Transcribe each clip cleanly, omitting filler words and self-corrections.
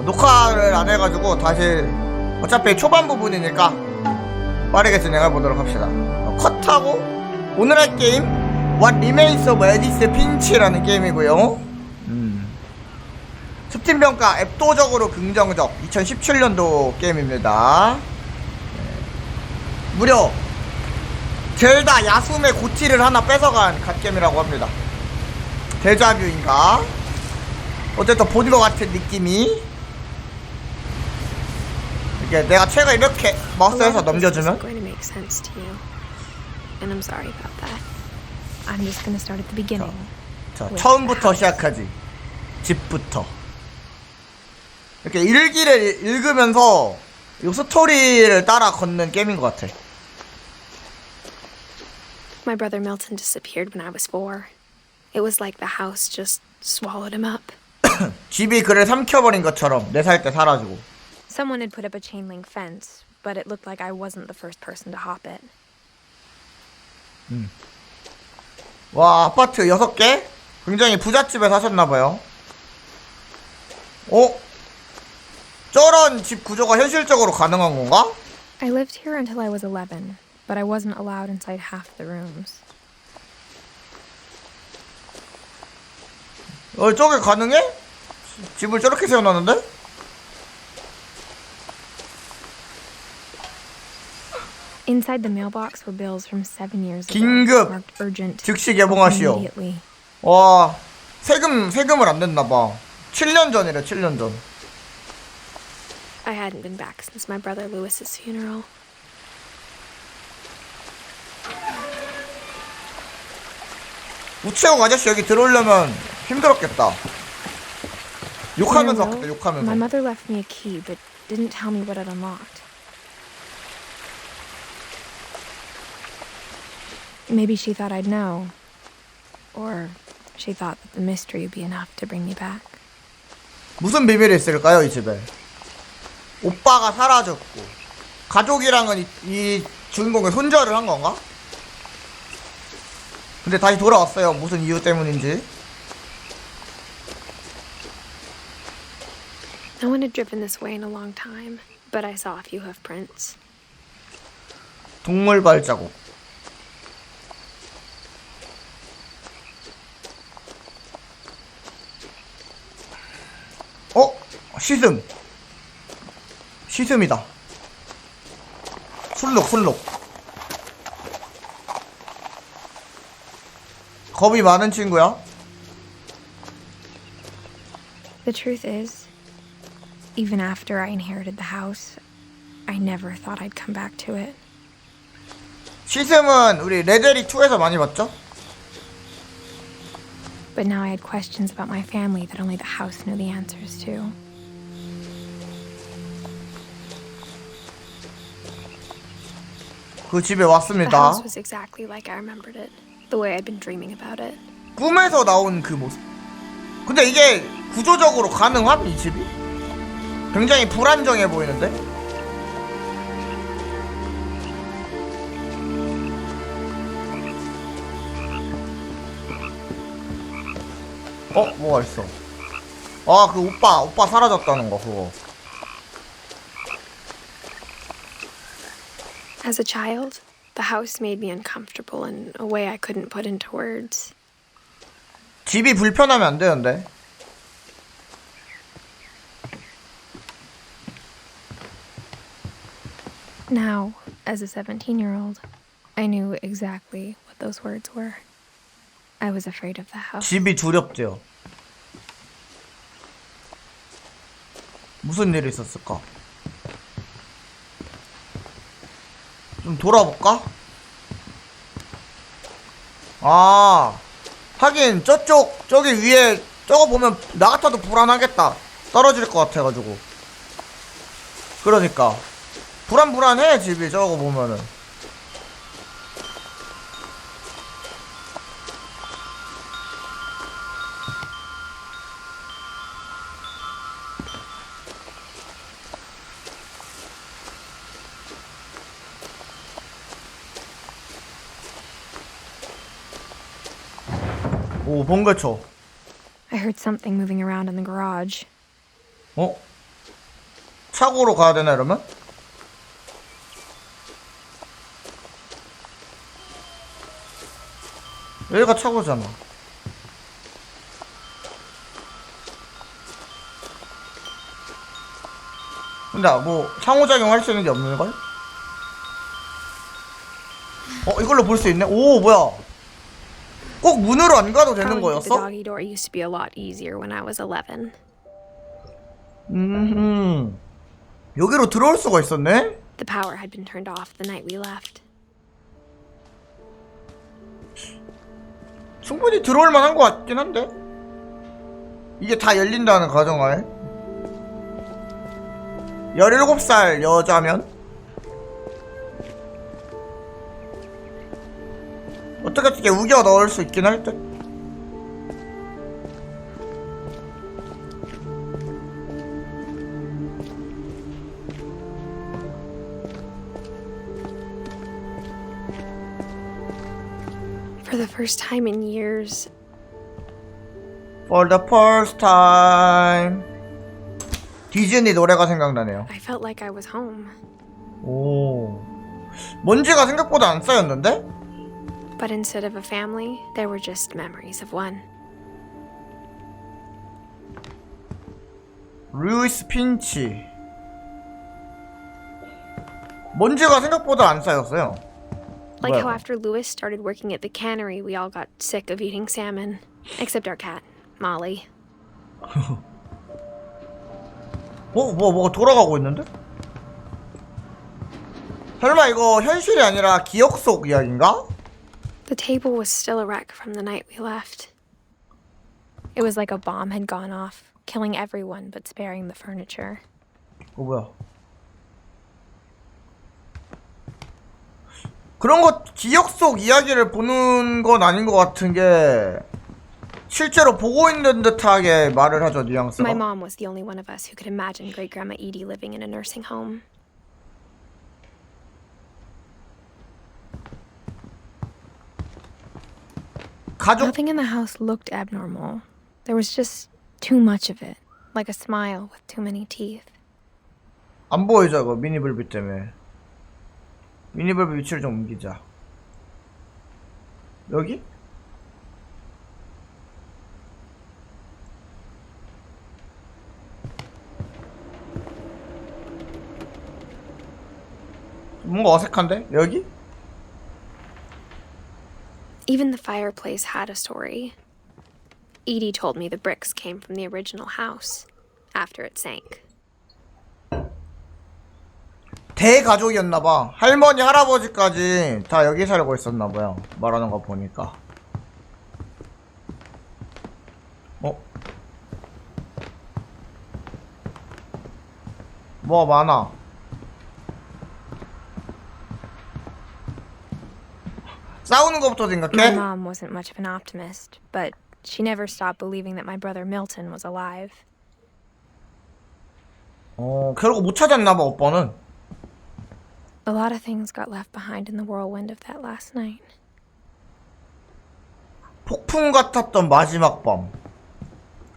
녹화를 안 해가지고 다시 어차피 초반 부분이니까 빠르게 진행해 보도록 합시다. 컷하고 오늘 할 게임 What Remains of Edith Finch라는 게임이고요. 스팀 평가 압도적으로 긍정적 2017년도 게임입니다. 무려 젤다 야숨의 고치를 하나 뺏어간 갓겜이라고 합니다. 데자뷰인가? 어쨌든 본 것 같은 느낌이. 이게 내가 책을 이렇게 마우스에서 넘겨주면 자, 처음부터 시작하지. 집부터 이렇게 일기를 읽으면서 이 스토리를 따라 걷는 게임인 것 같아. My brother Milton disappeared when I was 4. It was like the house just swallowed him up. 집이 그를 삼켜버린 것처럼 4살 때 사라지고. Someone had put up a chain link fence, but it looked like I wasn't the first person to hop it. 와, 아파트 6개? 굉장히 부잣집에 사셨나봐요. 저런 집 구조가 현실적으로 가능한 건가? I lived here until I was 11, but I wasn't allowed inside half the rooms. 저게 가능해? 집을 저렇게 세워놨는데? Inside the mailbox were bills from 7 years ago, 긴급 marked urgent. 즉시 개봉하시오. Immediately. 와, 세금을 안 냈나봐. 7년 전이래, 7년 전. I hadn't been back since my brother Lewis's funeral. 우체국 아저씨 여기 들어오려면 힘들었겠다. 욕하면서 왔겠다, 욕하면서. My mother left me a key, but didn't tell me what it unlocked. Maybe she thought I'd know. Or she thought that the mystery would be enough to bring me back. 무슨 비밀이 있을까요, 이 집에? 오빠가 사라졌고 가족이랑은 이 주인공의 손절을 한 건가? 근데 다시 돌아왔어요. 무슨 이유 때문인지. No one had driven this way in a long time, but I saw a few hoof prints. 동물 발자국. 시슴. 시슴이다. 술록. 겁이 많은 친구야? The truth is, even after I inherited the house, I never thought I'd come back to it. 시슴은 우리 레데리 2에서 많이 봤죠? But now I had questions about my family that only the house knew the answers to. 그 집에 The 왔습니다. house was exactly like I remembered it, the way I'd been dreaming about it. 꿈에서 나온 그 모습. 근데 이게 구조적으로 가능함? 이 집이? 굉장히 불안정해 보이는데? 뭐가 있어? 그 오빠 사라졌다는 거, 그거. As a child, the house made me uncomfortable in a way I couldn't put into words. 집이 불편하면 안 되는데. Now, as a 17-year-old, I knew exactly what those words were. I was afraid of the house. 집이 두렵대요. 무슨 일이 있었을까? 좀 돌아볼까? 하긴 저기 위에 저거 보면 나 같아도 불안하겠다. 떨어질 것 같아가지고. 그러니까 불안해 집이 저거 보면은. 오, 번개쳐. I heard something moving around in the garage. 차고로 가야 되나 이러면? 여기가 차고잖아. 근데 뭐 상호작용 할 수 있는 게 없는걸? 이걸로 볼 수 있네? 오 뭐야, 꼭 문으로 안 가도 되는 Crawling through the 거였어? doggy door used to be a lot easier when I was 11. 여기로 들어올 수가 있었네? The power had been turned off the night we left. 충분히 들어올 만한 것 같긴 한데? 이게 다 열린다는 가정하에 17살 여자면? 어떻게 우겨 넣을 수 있긴 할 듯? For the first time in years, For the first time. 디즈니 노래가 생각나네요. I felt like I was home. 오, 먼지가 생각보다 안 쌓였는데? But instead of a family, there were just memories of one. 루이스 핀치. 먼지가 생각보다 안 쌓였어요. Like how 뭐야? after Louis started working at the cannery, we all got sick of eating salmon. Except our cat, Molly. 뭐가 돌아가고 있는데? 설마 이거 현실이 아니라 기억 속 이야기인가? The table was still a wreck from the night we left. It was like a bomb had gone off, killing everyone but sparing the furniture. 뭐야? 그런 거 기억 속 이야기를 보는 건 아닌 것 같은 게 실제로 보고 있는 듯하게 말을 하죠, 뉘앙스가. My mom was the only one of us who could imagine Great Grandma Edie living in a nursing home. 가족 Nothing in the house looked abnormal. There was just too much of it, like a smile with too many teeth. 안 보이죠, 이거 미니블비 때문에. 미니블비 위치를 좀 옮기자. 여기? 뭔가 어색한데? 여기? Even the fireplace had a story. Edie told me the bricks came from the original house after it sank. 대가족이었나봐. 할머니, 할아버지까지 다 여기 살고 있었나봐요. 말하는 거 보니까. 뭐 많아. 싸우는 것부터 My 생각해? mom wasn't much of an optimist, but she never stopped believing that my brother Milton was alive. 결국 못 찾았나봐, 오빠는. A lot of things got left behind in the whirlwind of that last night. 폭풍 같았던 마지막 밤.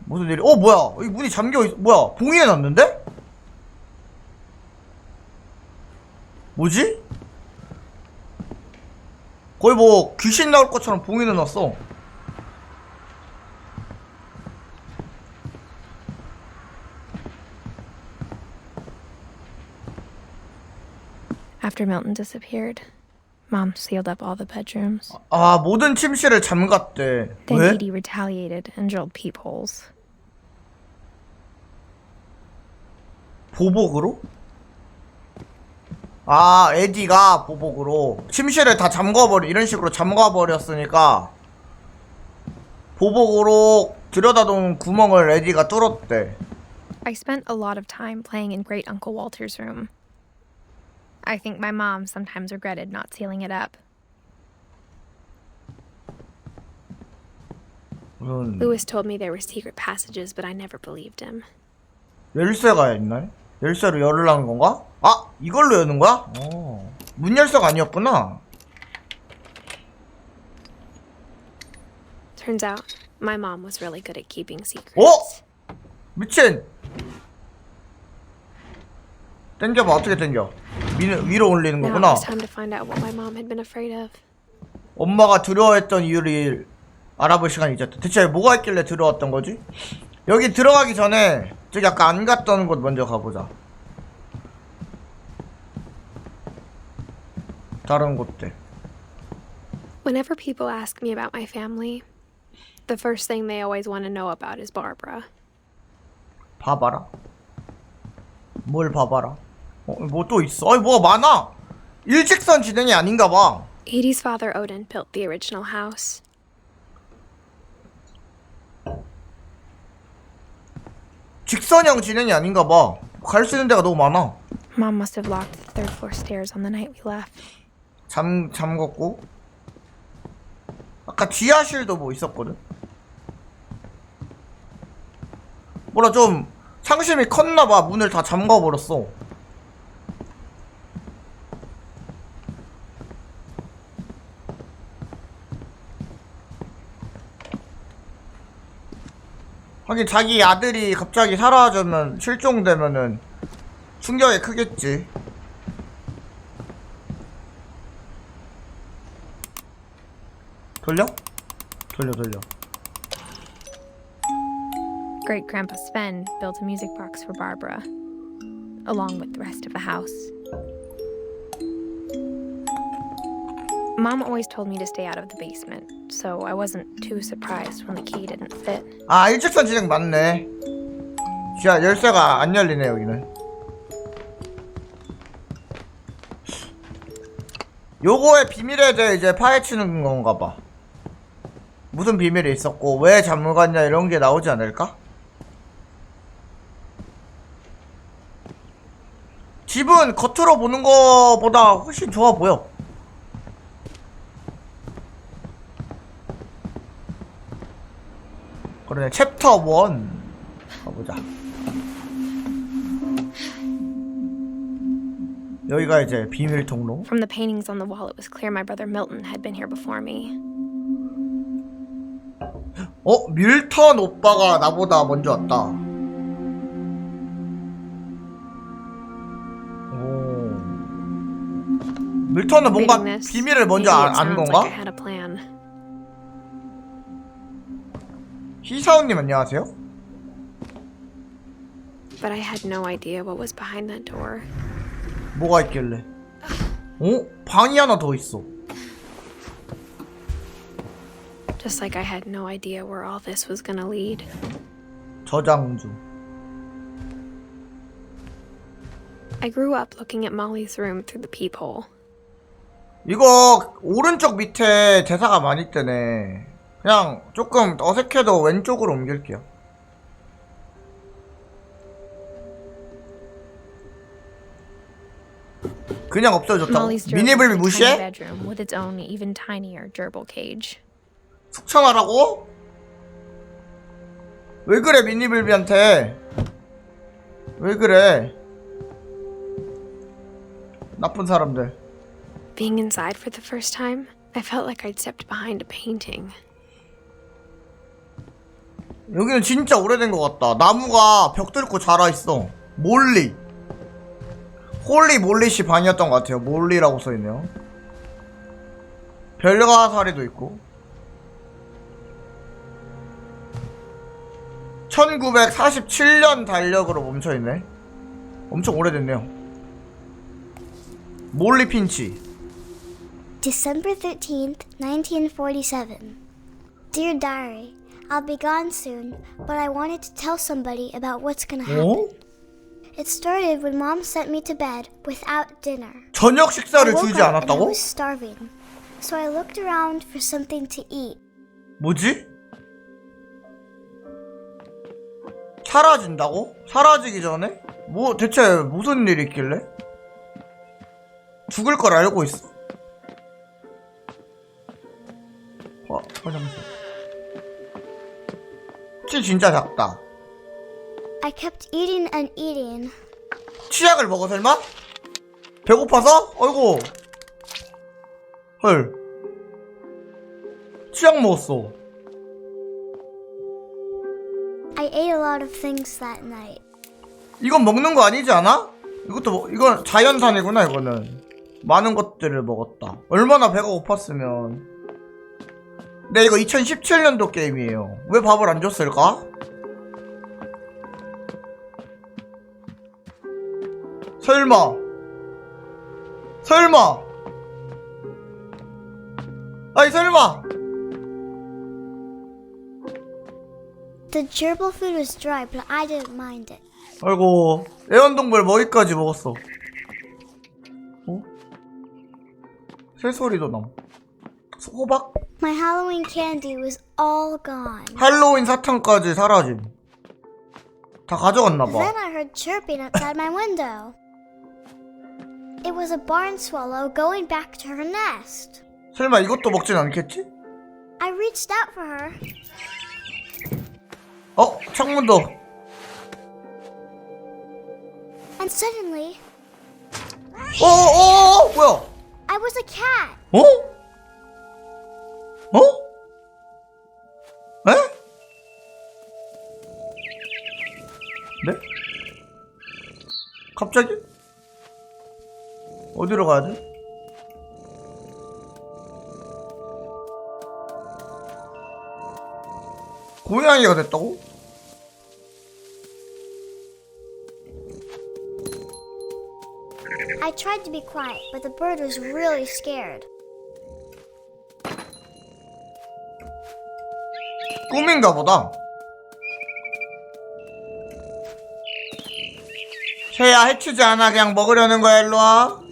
무슨 일이? 뭐야? 이 문이 잠겨있어. 뭐야? 봉인해놨는데? 뭐지? 거의 뭐 귀신 나올 것처럼 봉인해놨어. After Milton disappeared, Mom sealed up all the bedrooms. 아, 모든 침실을 잠갔대. Then 왜? Edie retaliated and drilled peepholes. 보복으로? 아, 에디가 보복으로 침실을 다 이런 식으로 잠가버렸으니까 보복으로 들여다놓은 구멍을 에디가 뚫었대. I spent a lot of time playing in Great Uncle Walter's room. I think my mom sometimes regretted not sealing it up. Louis told me there were secret passages, but I never believed him. 열쇠가 있나요? 열쇠로 열으라는 건가? 아! 이걸로 여는 거야? 문 열쇠가 아니었구나. Turns out, my mom was really good at keeping secrets. 미친! 땡겨봐. 어떻게 땡겨? 위로 올리는 Now it 거구나. was time to find out what my mom had been afraid of. 엄마가 두려워했던 이유를 알아볼 시간이 있었다. 대체 뭐가 있길래 두려웠던 거지? 여기 들어가기 전에 저기 아까 안 갔던 곳 먼저 가보자. 다른 곳들. Whenever people ask me about my family, the first thing they always want to know about is Barbara. 봐봐라. 뭘 봐봐라. 뭐 또 있어? 아니 뭐가 많아. 일직선 진행이 아닌가 봐. Edie's father Odin built the original house. 직선형 진행이 아닌가 봐. 갈 수 있는 데가 너무 많아. Mom must have locked the third floor stairs on the night we left. 잠궜고. 아까 지하실도 뭐 있었거든. 뭐라 좀 상심이 컸나봐. 문을 다 잠가버렸어. 하긴 자기 아들이 갑자기 사라지면 실종되면은 충격이 크겠지. 돌려? 돌려. Great Grandpa Sven built a music box for Barbara, along with the rest of the house. Mom always told me to stay out of the basement, so I wasn't too surprised when the key didn't fit. 아, 일직선 진행 맞네. 자, 열쇠가 안 열리네, 여기는. 요거의 비밀에 대해 이제 파헤치는 건가 봐. 무슨 비밀이 있었고 왜 잠궈갔냐 이런 게 나오지 않을까? 집은 겉으로 보는 거보다 훨씬 좋아 보여. 그러네. 챕터 1 가보자. 여기가 이제 비밀 통로. From the paintings on the wall, it was clear my brother Milton had been here before me. 밀턴 오빠가 나보다 먼저 왔다. 오. 밀턴은 뭔가 비밀을 먼저 아는 건가? Like I had a plan. 희사원님 안녕하세요. But I had no idea what was behind that door. 뭐가 있길래? 방이 하나 더 있어. Just like I had no idea where all this was gonna lead. 저장 중. I grew up looking at Molly's room through the peephole. 이거 오른쪽 밑에 대사가 많이 뜨네. 그냥 조금 어색해도 왼쪽으로 옮길게요. 그냥 없어졌다고? Molly's 미니블비 tiny 무시해? bedroom with its own even tinier gerbil cage. 숙청하라고? 왜 그래 미니블비한테? 왜 그래? 나쁜 사람들. Being inside for the first time, I felt like I'd stepped behind a painting. 여기는 진짜 오래된 것 같다. 나무가 벽 뚫고 자라있어. 몰리. 홀리 몰리씨 방이었던 것 같아요. 몰리라고 써있네요. 별가사리도 있고. 1947년 달력으로 멈춰있네. 엄청 오래됐네요. 몰리 핀치. December 13th, 1947. Dear Diary, I'll be gone soon, but I wanted to tell somebody about what's gonna happen. It started when Mom sent me to bed without dinner. 저녁 I 식사를 woke 주지 up and I 않았다고? was starving, so I looked around for something to eat. 뭐지? 사라진다고? 사라지기 전에? 뭐 대체 무슨 일이 있길래? 죽을 걸 알고 있어. 화장실. 치 진짜 작다. I kept eating and eating. 치약을 먹어 설마? 배고파서? 어이구. 헐. 치약 먹었어. I ate a lot of things that night. 이건 먹는 거 아니지 않아? 이것도 이건 자연산이구나. 이거는 많은 것들을 먹었다. 얼마나 배가 고팠으면. 근데 이거 2017년도 게임이에요. 왜 밥을 안 줬을까? 설마 아니 설마. The gerbil food was dry, but I didn't mind it. 아이고, 애완동물 머리까지 먹었어. 어? 새소리도 남. 호박? My Halloween candy was all gone. 할로윈 사탕까지 사라짐. 다 가져갔나봐. Then I heard chirping outside my window. It was a barn swallow going back to her nest. 설마 이것도 먹진 않겠지? I reached out for her. 창문도. And suddenly, 뭐야? I was a cat. 에? 네? 갑자기? 어디로 가야 돼? 고양이가 됐다고? I tried to be quiet, but the bird was really scared. 꿈인가 보다. 새야, 해치지 않아. 그냥 먹으려는 거야. 일로와.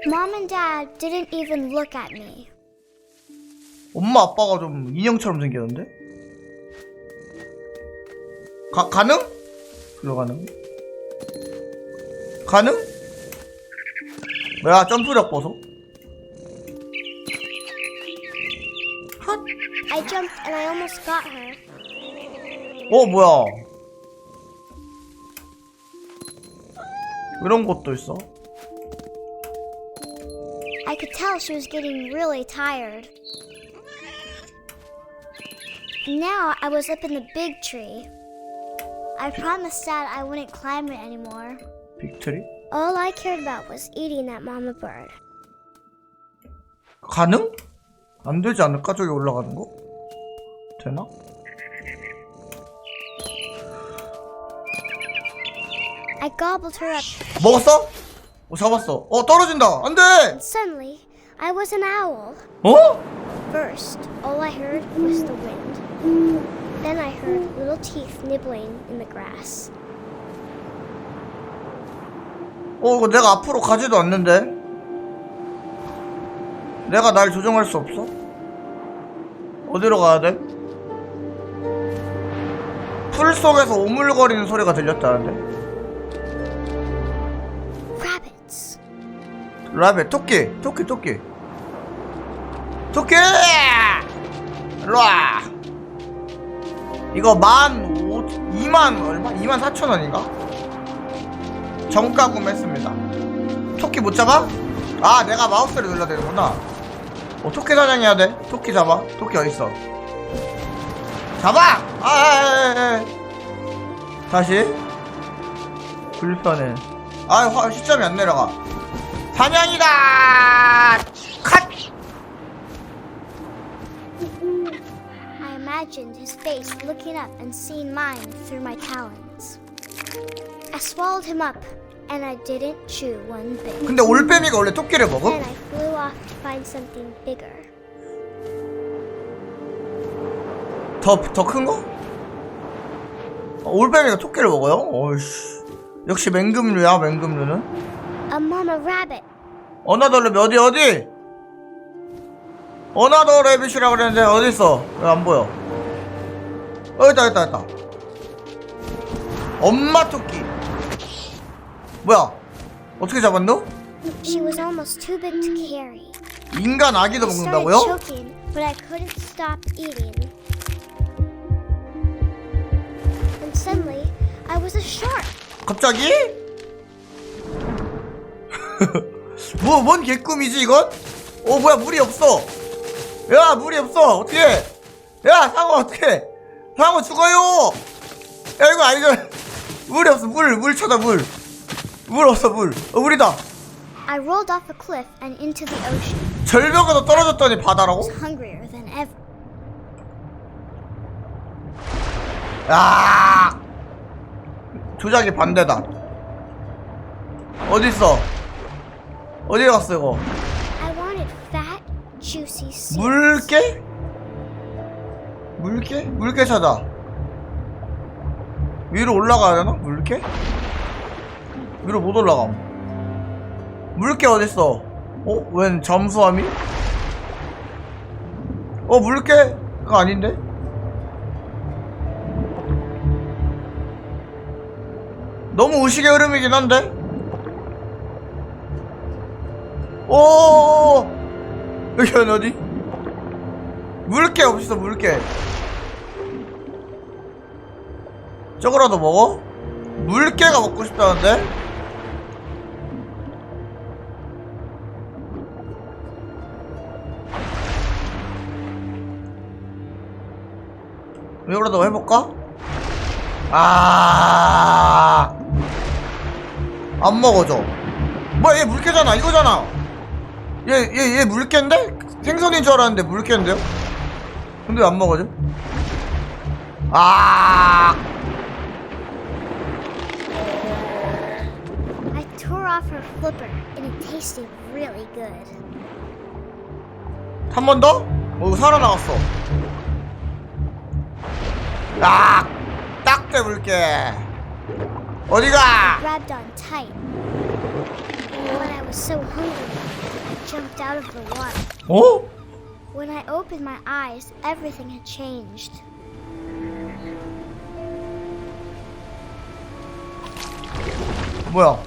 Mom and Dad didn't even look at me. 엄마 아빠가 좀 인형처럼 생겼는데? 가능? 불러 가능? 가능? 뭐야, 점프력 보소. I jumped and I almost got her. 뭐야. 이런 것도 있어. I could tell she was getting really tired. Now I was up in the big tree. I promised Dad I wouldn't climb it anymore. 빅트리? All I cared about was eating that mama bird. 가능? 안 되지 않을까? 저기 올라가는 거? 되나? I gobbled her up. 먹었어? 잡았어. 떨어진다. 안 돼! And suddenly, I was an owl. First, all I heard was the wind. Then I heard little teeth nibbling in the grass. 이거 내가 앞으로 가지도 않는데? 내가 날 조정할 수 없어? 어디로 가야 돼? 풀 속에서 오물거리는 소리가 들렸다는데? Rabbits. 라베, 토끼! 일로와! 이거 2만 얼마? 24,000원인가? 정가 구매했습니다. 토끼 못 잡아? 내가 마우스를 눌러야 되는구나. 토끼 사냥해야 돼. 토끼 잡아. 토끼 어딨어? 잡아! 다시. 불편해. 시점이 안 내려가. 사냥이다! 컷! I imagined his face looking up and seeing mine through my talons. I swallowed him up, and I didn't chew one bit. 근데 올빼미가 원래 토끼를 먹어? Then I flew off to find something bigger. 더 큰 거? 올빼미가 토끼를 먹어요? 어이씨. 역시 맹금류야, 맹금류는. A mama rabbit. 어나더 랩 어디? 어나더 랩이시라 그랬는데 어딨어? 왜 안 보여? 있다. 엄마 토끼. 뭐야? 어떻게 잡았노? She was almost too big to carry. 인간 아기도 I started 먹는다고요? choking, but I couldn't stop eating. And suddenly, I was a shark. 갑자기? 뭔 개꿈이지 이건? 뭐야, 물이 없어. 야, 물이 없어. 어떡해? 야, 상어 어떡해? 하고 죽어요. 야 이거 아니잖아. 물이 없어. 물 찾아. 물 없어. 물이다. I rolled off a cliff and into the ocean. 절벽에서 떨어졌더니 바다라고? I was hungrier than ever. 아 조작이 반대다. 어딨어? 어디 갔어 이거? I wanted fat, juicy seeds. 물개? 물개 찾아. 위로 올라가야 되나? 물개? 위로 못 올라감. 물개 어딨어? 웬 잠수함이? 물개가 아닌데? 너무 의식의 흐름이긴 한데? 여기는 어디? 물개 없어. 물개 저거라도 먹어? 물개가 먹고 싶다는데? 이거라도 해볼까? 안 먹어줘. 뭐야 얘 물개잖아. 이거잖아. 얘 물개인데? 생선인 줄 알았는데 물개인데요? 근데 왜 안 먹어줘? I tore off her flipper and it tasted really good. 한 번 더? 이거 살아나갔어. 딱대 물개. 어디가? Grabbed on tight. When I was so hungry, I jumped out of the water. When I opened my eyes, everything had changed. 뭐야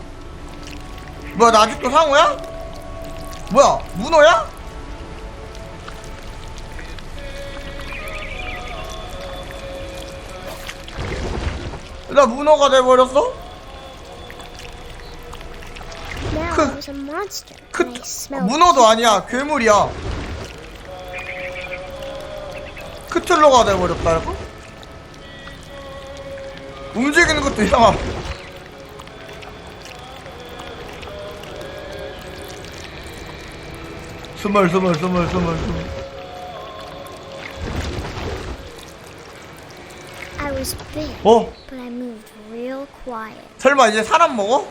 나 아직도 상어야? 뭐야 문어야? 나 문어가 돼버렸어? Now I was a monster. And I smelled 문어도 아니야. 괴물이야. 크틀러가 돼버렸다 이거? 움직이는 것도 이상함. 스멀 I was big, but I moved real quiet. 설마 이제 사람 먹어?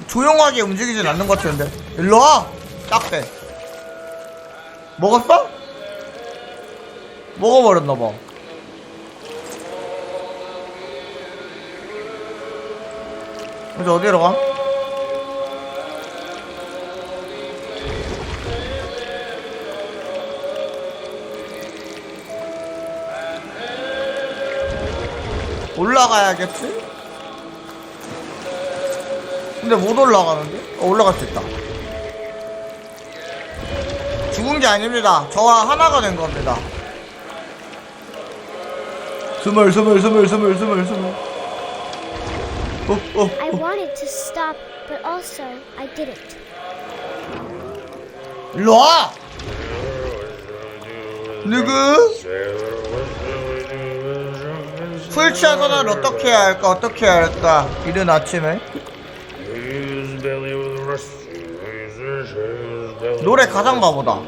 조용하게 움직이진 않는 것 같은데. 일로와! 딱대. 먹었어? 먹어버렸나봐. 이제 어디로 가? 올라가야겠지? 근데 못 올라가는데? 올라갈 수 있다. 죽은 게 아닙니다. 저와 하나가 된 겁니다. 스멀. I wanted to stop, but also I didn't. 일로와! 누구? 술 취한 사람을 어떻게 해야 할까? 이른 아침에 노래 가사인가 보다.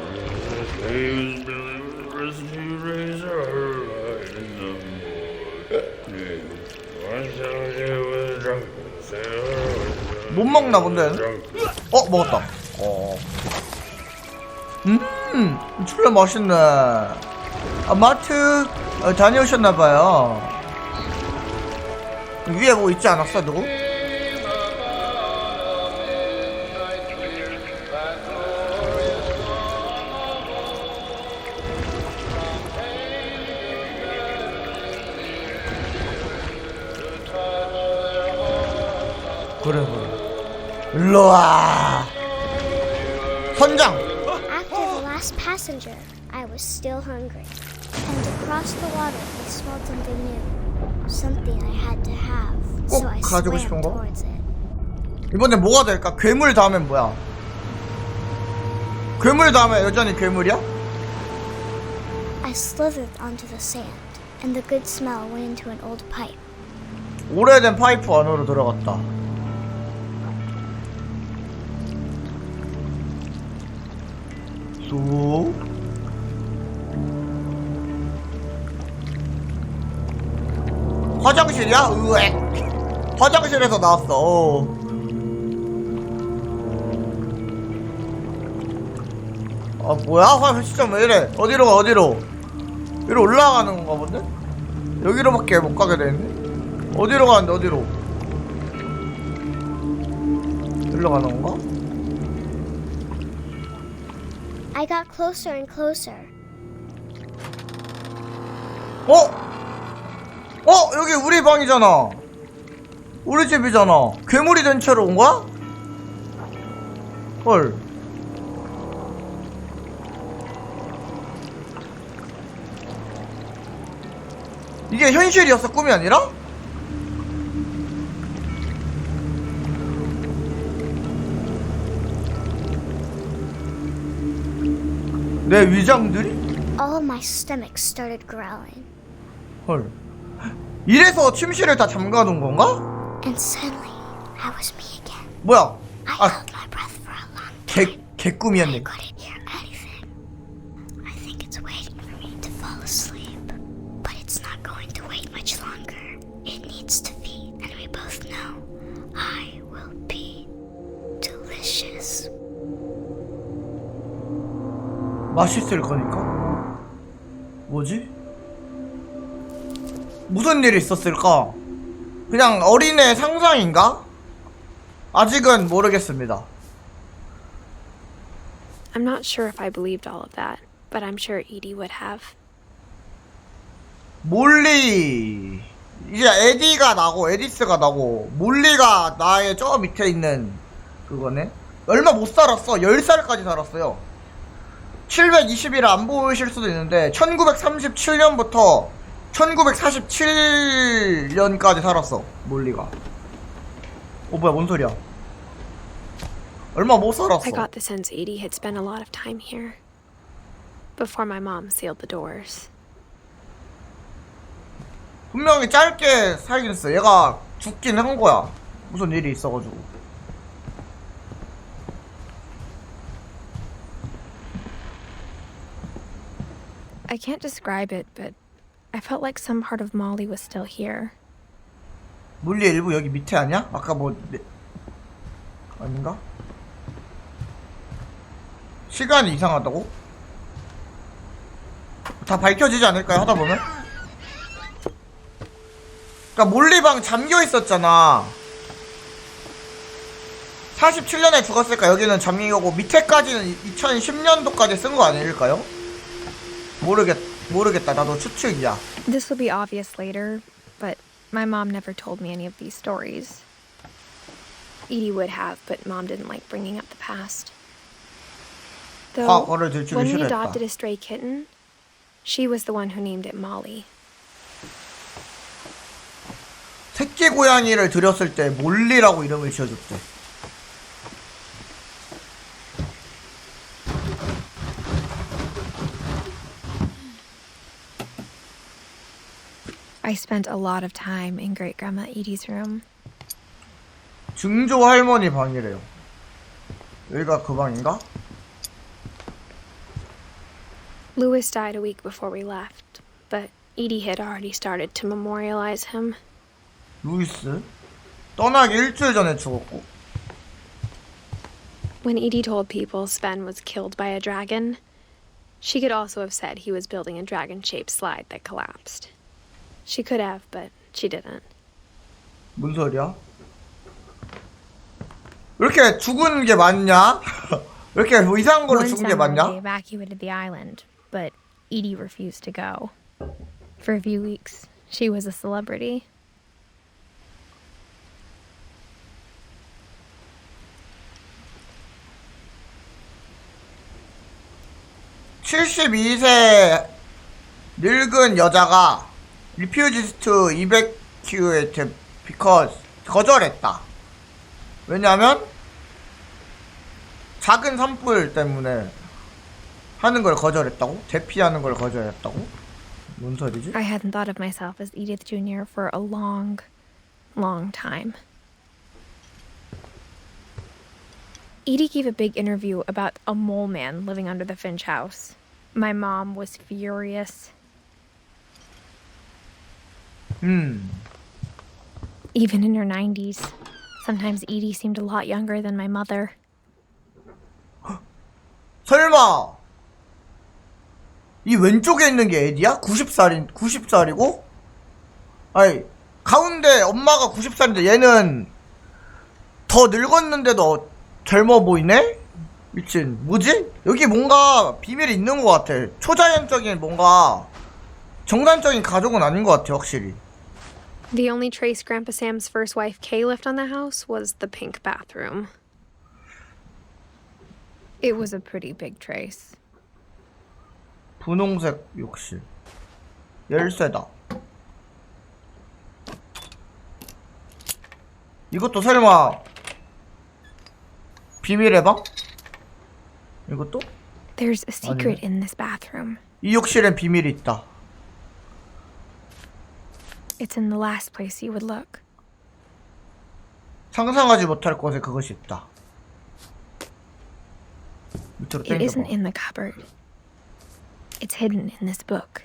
못 먹나 본데? 먹었다. 술래 맛있네. 마트 다녀오셨나봐요. 위에 뭐 있지 않았어 누구? 그래 일로와. 선장. After the last passenger, I was still hungry. And across the water, I smelled something new. Something I had to have. So I 가지고 swam 싶은 거? towards it. 이번에 뭐가 될까? 괴물 다음엔 뭐야? 괴물 다음에 여전히 괴물이야? I slithered onto the sand, and the good smell went into an old pipe. 오래된 파이프 안으로 들어갔다. 쏙. 화장실이야? 으액. 화장실에서 나왔어. 아 뭐야? 시점 왜 이래? 어디로 가? 어디로? 위로 올라가는 건가 본데? 여기로밖에 못 가게 되는데? 어디로 가는데? 어디로? 여기로 가는 건가? I got closer and closer. 여기 우리 방이잖아. 우리 집이잖아. 괴물이 된 채로 온 거야? 헐. 이게 현실이었어? 꿈이 아니라? 내 위장들이? All my stomach started growling. 헐. 이래서 침실을 다 잠가둔 건가? And suddenly, I was me again. 뭐야? I 아, held my breath for a long time. 개꿈이었네. I couldn't hear anything. I think it's waiting for me to fall asleep. But it's not going to wait much longer. It needs to feed, and we both know I will be delicious. 맛있을 거니까? 뭐지? 무슨 일이 있었을까? 그냥 어린애 상상인가? 아직은 모르겠습니다. I'm not sure if I believed all of that, but I'm sure Edie would have. 몰리 이제 에디가 나고 에디스가 나고 몰리가 나의 저 밑에 있는 그거네. 얼마 못 살았어. 10살까지 살았어요. 720일 안 보이실 수도 있는데 1937년부터 1947년까지 살았어. 몰리가. 뭐야 뭔 소리야. 얼마 못 살았어. I got the sense Edie had spent a lot of time here before my mom sealed the doors. 분명히 짧게 살긴 했어. 얘가 죽긴 한 거야. 무슨 일이 있어가지고. I can't describe it, but I felt like some part of Molly was still here. 몰리의 일부 여기 밑에 아니야? 아까 뭐 아닌가? 시간이 이상하다고? 다 밝혀지지 않을까요? 하다보면? 그니까 몰리방 잠겨있었잖아. 47년에 죽었을까? 여기는 잠기고 밑에까지는 2010년도까지 쓴 거 아닐까요? 모르겠다. 나도 추측이야. This will be obvious later, but my mom never told me any of these stories. Edie would have, but Mom didn't like bringing up the past. Though, 과거를 들추기 when we 싫어했다. adopted a stray kitten, she was the one who named it Molly. 새끼 고양이를 들였을 때 몰리라고 이름을 지어줬대. I spent a lot of time in Great Grandma Edie's room. 증조 할머니 방이래요. 여기가 그 방인가? Louis died a week before we left, but Edie had already started to memorialize him. 루이스? 떠나기 일주일 전에 죽었고. When Edie told people Sven was killed by a dragon, she could also have said he was building a dragon-shaped slide that collapsed. She could have, but she didn't. 뭔 소리야? 왜 이렇게 죽은 게 많냐? 왜 이렇게 뭐 이상한 걸로 One 죽은 게 summer, they 많냐? evacuated the island, but Edie refused to go. For a few weeks, she was a celebrity. (72세) 늙은 여자가 refused to evacuate because 거절했다. 왜냐면 작은 산불 때문에 하는 걸 거절했다고? 대피하는 걸 거절했다고? 뭔 소리지? I hadn't thought of myself as Edith Jr. for a long, long time. Edie gave a big interview about a mole man living under the Finch house. My mom was furious. Even in her 90s. Sometimes Edie seemed a lot younger than my mother. 설마 이 왼쪽에 있는 게 에디야? 90살이고? 아니 가운데 엄마가 90살인데 얘는 더 늙었는데도 젊어 보이네? 미친 뭐지? 여기 뭔가 비밀이 있는 것 같아. 초자연적인 뭔가 정상적인 가족은 아닌 것 같아 확실히. The only trace Grandpa Sam's first wife Kay left on the house was the pink bathroom. It was a pretty big trace. 분홍색 욕실 열쇠다. 이것도 설마 비밀의 방? 이것도? There's a secret 아니네. in this bathroom. 이 욕실엔 비밀이 있다. It's in the last place you would look. 상상하지 못할 곳에 그것이 있다. 밑으로 It isn't 당겨봐. in the cupboard. It's hidden in this book.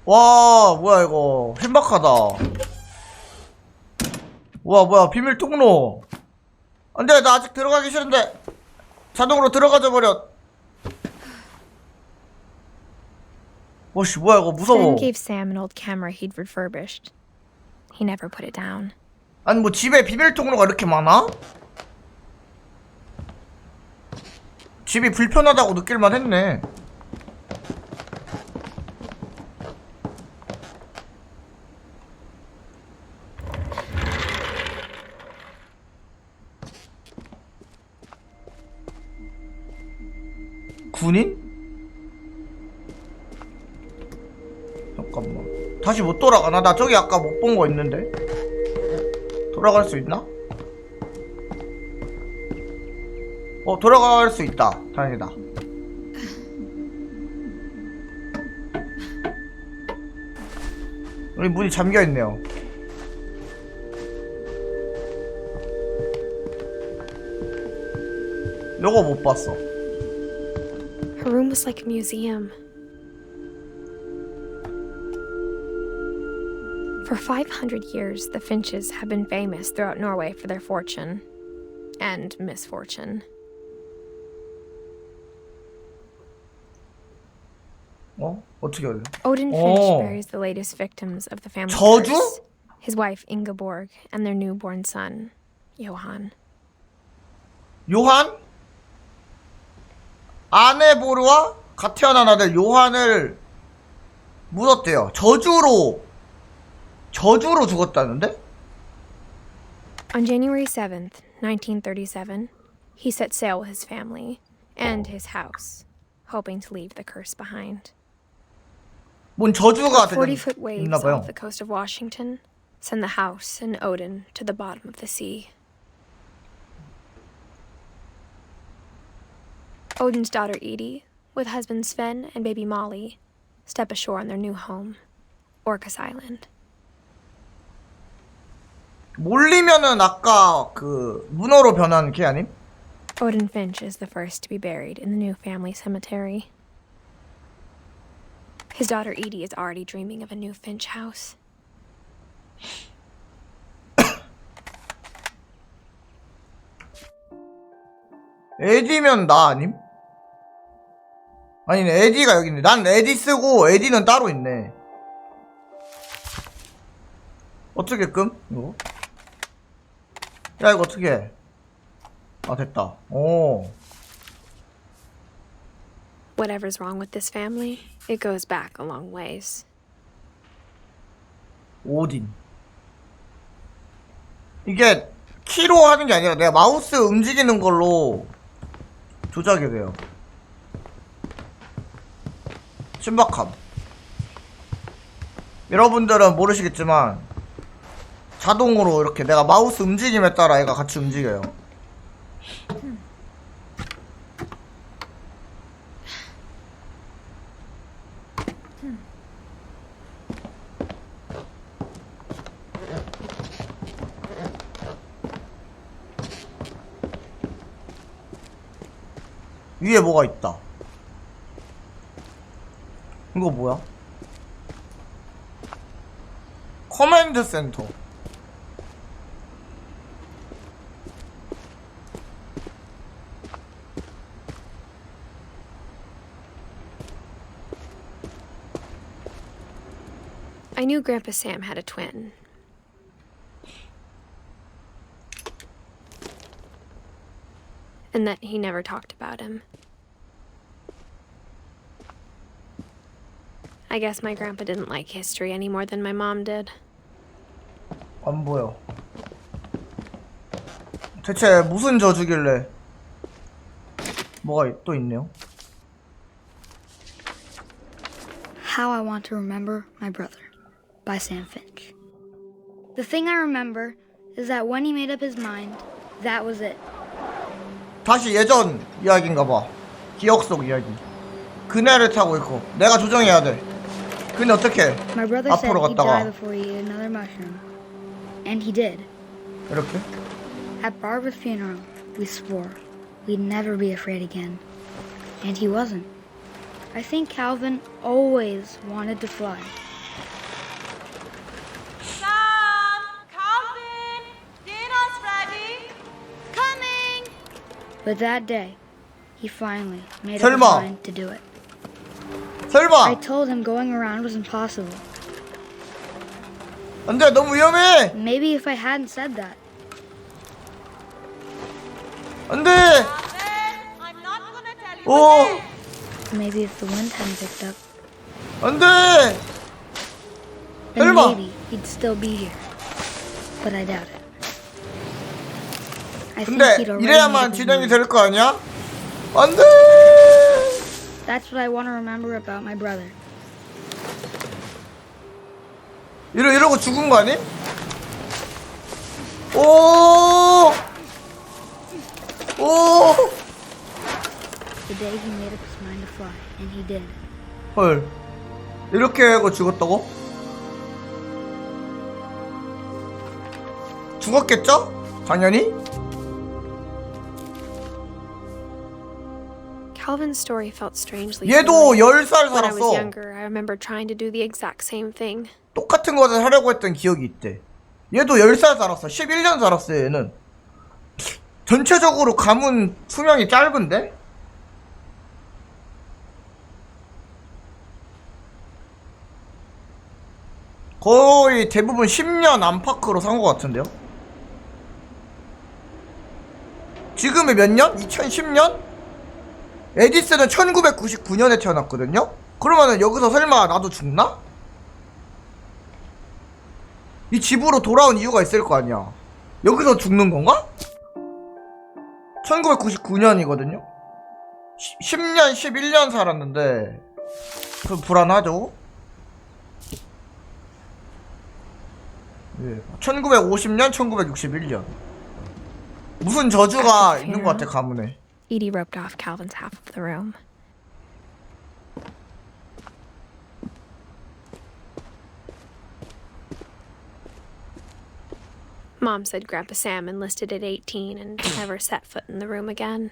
와 뭐야 이거 신박하다. 와 뭐야 비밀 통로. 안돼 나 아직 들어가기 싫은데 자동으로 들어가져 버려. 오씨 뭐야 이거 무서워. Sam gave Sam an old camera he'd refurbished. He never put it down. 아니 뭐 집에 비밀 통로가 이렇게 많아? 집이 불편하다고 느낄만 했네. 군인? 잠깐만 다시 못 돌아가나? 나 저기 아까 못 본 거 있는데 돌아갈 수 있나? 돌아갈 수 있다. 다행이다. 여기 문이 잠겨있네요. 요거 못 봤어. Her room was like a museum. For 500 years, the Finches have been famous throughout Norway for their fortune and misfortune. 어떻게 알려? Odin Finch buries the latest victims of the family 저주? curse. His wife Ingeborg and their newborn son, Johan. 요한? 아내 보르와 갓 태어난 아들 요한을 묻었대요. 저주로 죽었다는데? On January 7th, 1937, he set sail with his family and his house, hoping to leave the curse behind. 뭔 저주가 40-foot waves 있나봐요. off the coast of Washington send the house and Odin to the bottom of the sea. Odin's daughter Edie, with husband Sven and baby Molly, step ashore on their new home, Orcas Island. 몰리면은 아까 그 문어로 변한 걔 아님? Odin Finch is the first to be buried in the new family cemetery. His daughter Edie is already dreaming of a new Finch house. 에디면 나 아님? 아니네 에디가 여기 있네. 난 에디 쓰고 에디는 따로 있네. 어떻게끔? 이거? 야 이거 어떻게 해? 아 됐다. 오. Whatever's wrong with this family, it goes back a long ways. 오딘. 이게 키로 하는 게 아니라 내가 마우스 움직이는 걸로 조작이 돼요. 신박함. 여러분들은 모르시겠지만 자동으로 이렇게 내가 마우스 움직임에 따라 얘가 같이 움직여요. 위에 뭐가 있다. 이거 뭐야? 커맨드 센터. I knew Grandpa Sam had a twin. And that he never talked about him. I guess my grandpa didn't like history any more than my mom did. 안 보여. 대체 무슨 저주길래? 뭐가 또 있네요. How I Want to Remember My Brother by Sam Finch. The thing I remember is that when he made up his mind, that was it. 다시 예전 이야기인가봐. 기억 속 이야기. 그네를 타고 있고 내가 조정해야 돼. 근데 어떻게? My brother said 앞으로 he'd die 갔다가 before he ate another mushroom. And he did. 이렇게? At Barbara's funeral, we swore we'd never be afraid again. And he wasn't. I think Calvin always wanted to fly. Sam! Calvin! Dinner's ready! Coming! But that day, he finally made up his 설마. mind to do it. I 설마! told him going around was impossible. 안돼 너무 위험해! Maybe if I hadn't said that. 안돼! Calvin, I'm not gonna tell you 오! again. Maybe if the wind hadn't picked up, 안돼! then 설마. maybe he'd still be here. But I doubt it. I think 근데 he'd already made 이래야만 up his 진행이 mind. 될 거 아니야? 안돼! That's what I want to remember about my brother. 이러고 죽은 거 아니? 오! 오! The day he made up his mind to fly, and he did. 헐. 이렇게 하고 죽었다고? 죽었겠죠? 당연히? Calvin's story felt strangely 얘도 familiar. 10살 When I was 살았어. younger, I remember trying to do the exact same thing. 똑같은 것을 하려고 했던 기억이 있대. 얘도 10살 살았어. 11년 살았어, 얘는. 전체적으로 가문 수명이 짧은데? 거의 대부분 10년 안팎으로 산 것 같은데요? 지금이 몇 년? 2010년? 에디슨은 1999년에 태어났거든요? 그러면은 여기서 설마 나도 죽나? 이 집으로 돌아온 이유가 있을 거 아니야. 여기서 죽는 건가? 1999년이거든요? 10년, 11년 살았는데 좀 불안하죠? 예. 1950년, 1961년 무슨 저주가 있는 것 같아, 가문에. Edie roped off Calvin's half of the room. Mom said Grandpa Sam enlisted at 18 and never set foot in the room again.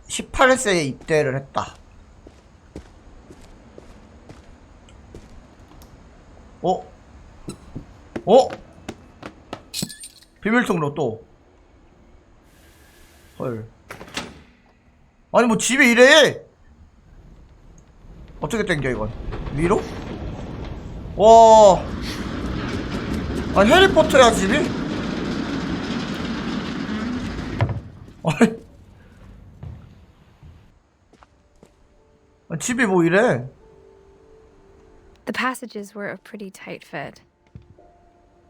18세에 입대를 했다. 어? 어? 비밀통로 또. 헐. 아니 뭐 집에 이래. 어떻게 땡겨 이건? 위로? 와. 아니 해리포터야 집이? 아니 집이 뭐 이래? The passages were a pretty tight fit.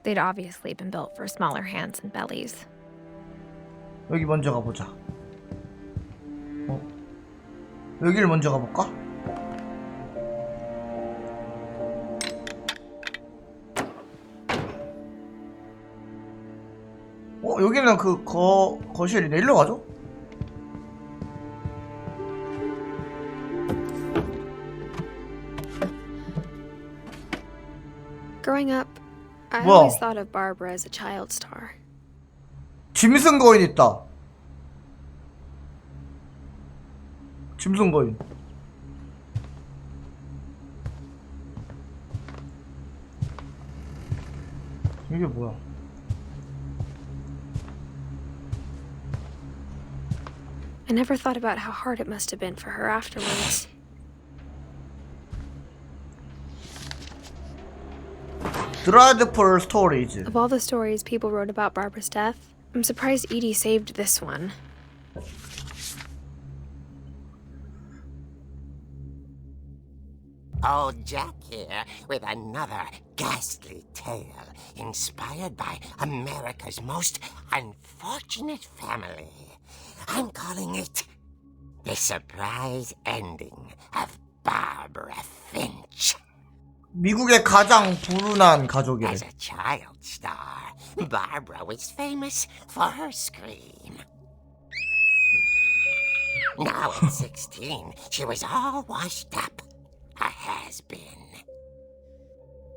They'd obviously been built for smaller hands and bellies. 여기 먼저 가보자. 여기를 먼저 가볼까? 여기는 그 거실이네. 일로 가죠? Growing up, I Whoa. always thought of Barbara as a child star. 짐승 거인 있다. 짐승 거인. 이게 뭐야? I never thought about how hard it must have been for her afterwards. Dreadful stories. Of all the stories people wrote about Barbara's death, I'm surprised Edie saved this one. Old Jack here with another ghastly tale inspired by America's most unfortunate family. I'm calling it The Surprise Ending of Barbara Finch. 미국의 가장 불운한 가족이래. As a child star, Barbara was famous for her scream. Now at 16, she was all washed up. A has-been.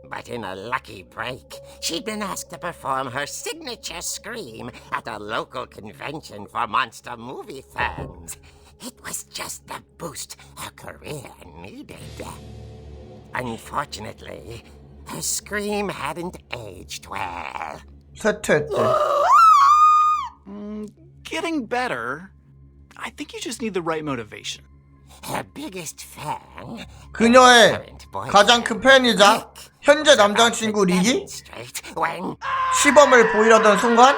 But in a lucky break, she'd been asked to perform her signature scream at a local convention for monster movie fans. It was just the boost her career needed. Unfortunately, her scream hadn't aged well. 쇠퇴했대. Getting better. I think you just need the right motivation. Her biggest fan, 그녀의 current boyfriend, 가장 큰 팬이자 현재 남자친구 릭이 demonstrate when 시범을 보이려던 순간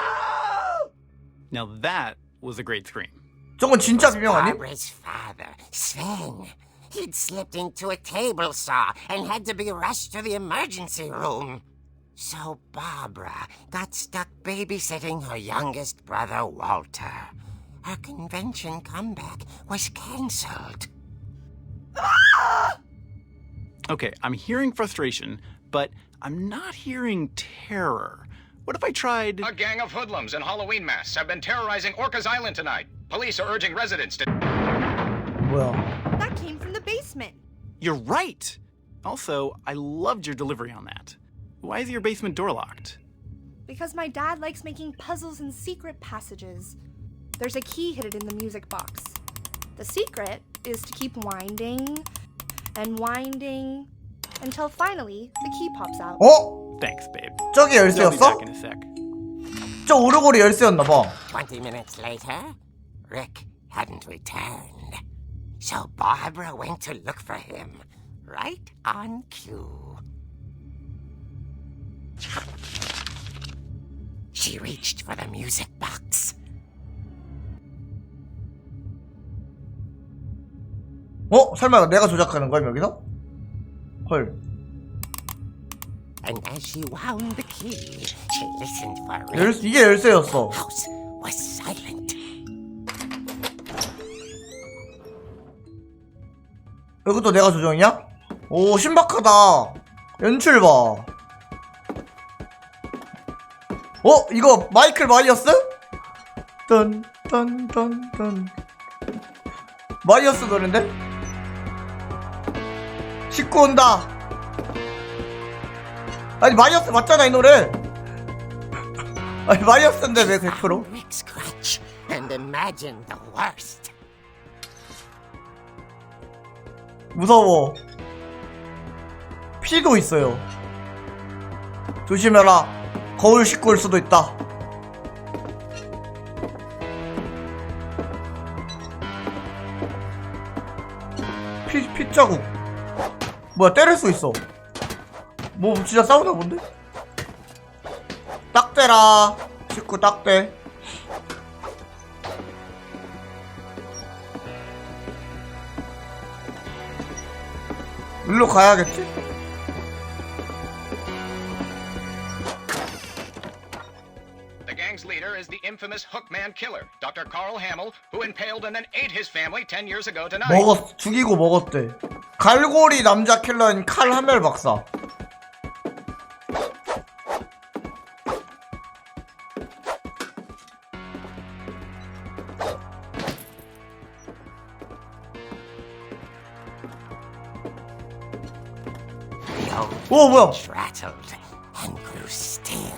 Now that was a great scream. 저건 진짜 비명 아니? Barbara's father, Sven. He'd slipped into a table saw and had to be rushed to the emergency room. So Barbara got stuck babysitting her youngest brother, Walter. Her convention comeback was cancelled. Okay, I'm hearing frustration, but I'm not hearing terror. What if I tried... A gang of hoodlums in Halloween masks have been terrorizing Orcas Island tonight. Police are urging residents to... 뭐야? That came from the basement. You're right! Also, I loved your delivery on that. Why is your basement door locked? Because my dad likes making puzzles and secret passages. There's a key hidden in the music box. The secret is to keep winding and winding until finally the key pops out. 어? Thanks, babe. 저기 I'll be 열쇠였어? back in a sec. 저 오르골이 열쇠였나봐. 20 minutes later, Rick hadn't returned. So Barbara went to look for him, right on cue. She reached for the music box. 어? 설마 내가 조작하는 거야 여기서? 헐. And as she wound the key, she listened for Rick. 이게 열쇠였어. The house was silent. 이것도 내가 조정이야? 오 신박하다. 연출 봐. 어? 이거 마이클 마이어스? 딴딴딴딴 마이어스 노랜데? 씻고 온다. 아니 마이어스 맞잖아 이 노래. 아니 마이어스인데 왜 100%? Rick's crutch and imagined the worst. 무서워. 피도 있어요. 조심해라. 거울 씻고 올 수도 있다. 피 자국. 뭐야 때릴 수 있어. 뭐 진짜 싸우나 본데? 딱 대라. 씻고 딱 대. 일로 가야겠지? The gang's leader is the infamous Hookman killer, Dr. Carl Hamill, who impaled and then ate his family 10 years ago tonight. 죽이고 먹었대. 갈고리 남자 킬러인 칼 하멜 박사. 오 뭐야? Rattled and grew still.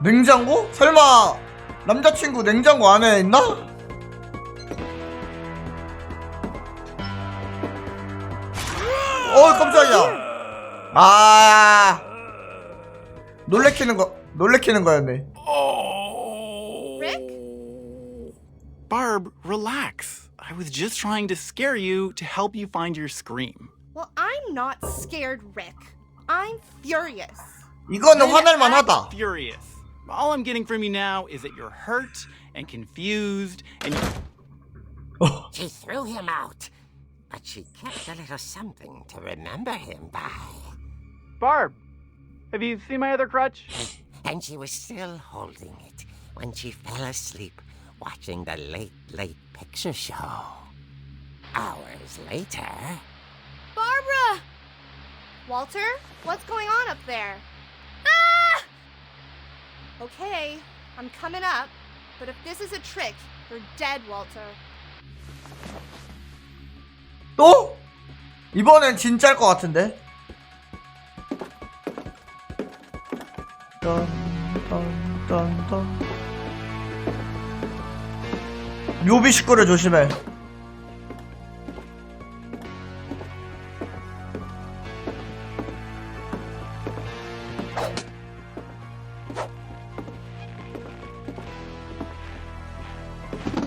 냉장고? 설마 남자친구 냉장고 안에 있나? 깜짝이야. 아, 놀래키는 거였네. Rick? Barb, relax. I was just trying to scare you to help you find your scream. Well, I'm not scared, Rick. I'm furious. 이거는 화낼만 하다. Furious. All I'm getting from you now is that you're hurt and confused and She threw him out, but she kept a little something to remember him by. Barb, have you seen my other crutch? And she was still holding it when she fell asleep watching the late picture show. Hours later... Barbara! Walter, what's going on up there? Ah! Okay, I'm coming up, but if this is a trick, you're dead, Walter. 또? 이번엔 진짜일 것 같은데. 묘비 식구를 조심해.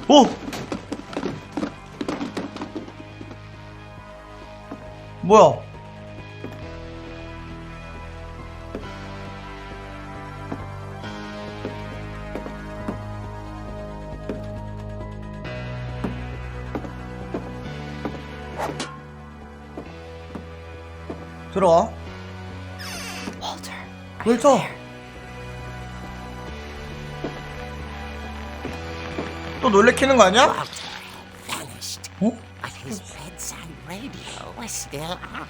오! 뭐야? 들어와. 왜 쳐? 또 놀래키는 거 아니야? Walter vanished, 어? but his bedside radio was still on.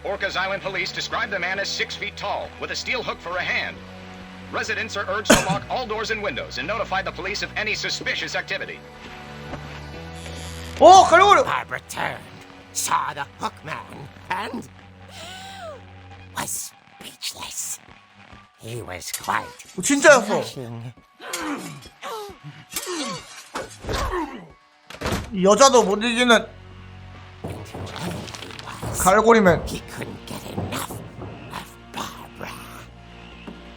Orcas Island police describe the man as 6 feet tall, with a steel hook for a hand. Residents are urged to lock all doors and windows and notify the police of any suspicious activity. 갈고리. Barbara turned, saw the hook man, and was speechless. He was quite 진짜였어. smashing. 여자도 못 이기는 갈고리맨. He couldn't get enough of Barbara.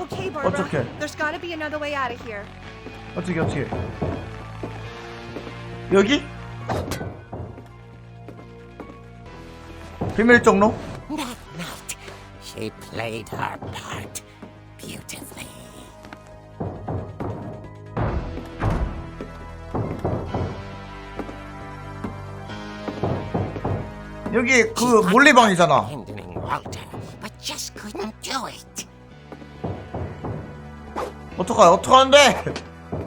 Okay, Barbara. 어떡해. There's gotta be another way out of here. 어떻게 여기? 비밀 종로? That night, she played her part beautifully. 여기 그 몰리방이잖아. Abandoning Walter, but just couldn't do it. 어떡하는데?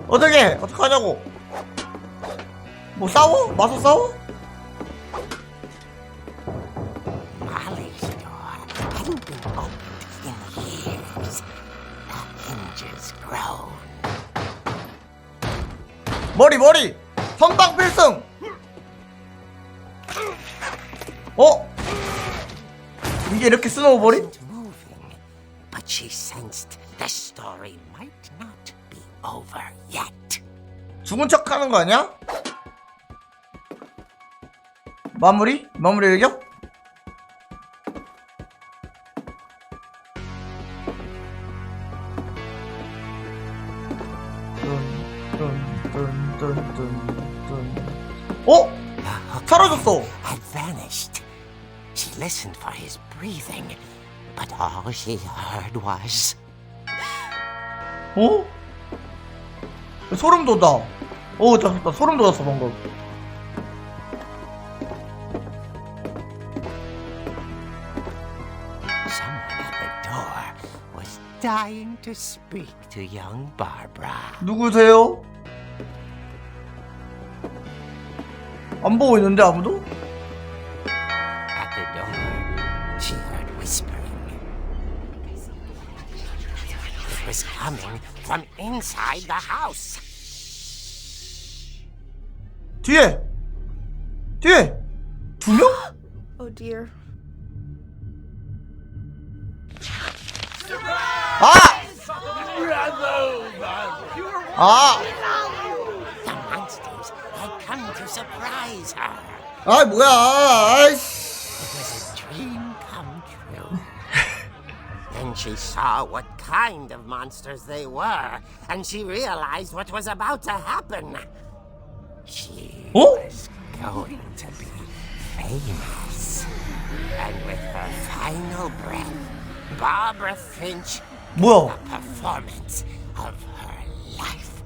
어떡하냐고. 뭐 싸워? 마서 싸워? Molly's door hadn't been opened in years. The hinges groaned. 머리! 선방 필승! 이게 이렇게 스노우볼이? Wasn't moving, but she sensed the story might not be over yet. 죽은 척 하는 거 아니야? 마무리 일격? 사라졌어. Had vanished. She listened for his breathing, but all she heard was 소름 돋아. 나 소름 돋았어 방금. someone at the door was dying to speak to young Barbara. 누구세요? 안 보고 있는데 아무도? At the door, she heard whispering. It was coming from inside the house. 뒤에 2명? Oh dear. Surprise! 아! The monsters had come to surprise her. 아, 뭐야. 아이씨. It was a dream come true. Then she saw what kind of monsters they were, and she realized what was about to happen. She 어? was going to be famous. And with her final breath, Barbara Finch 뭐야? the performance of her life.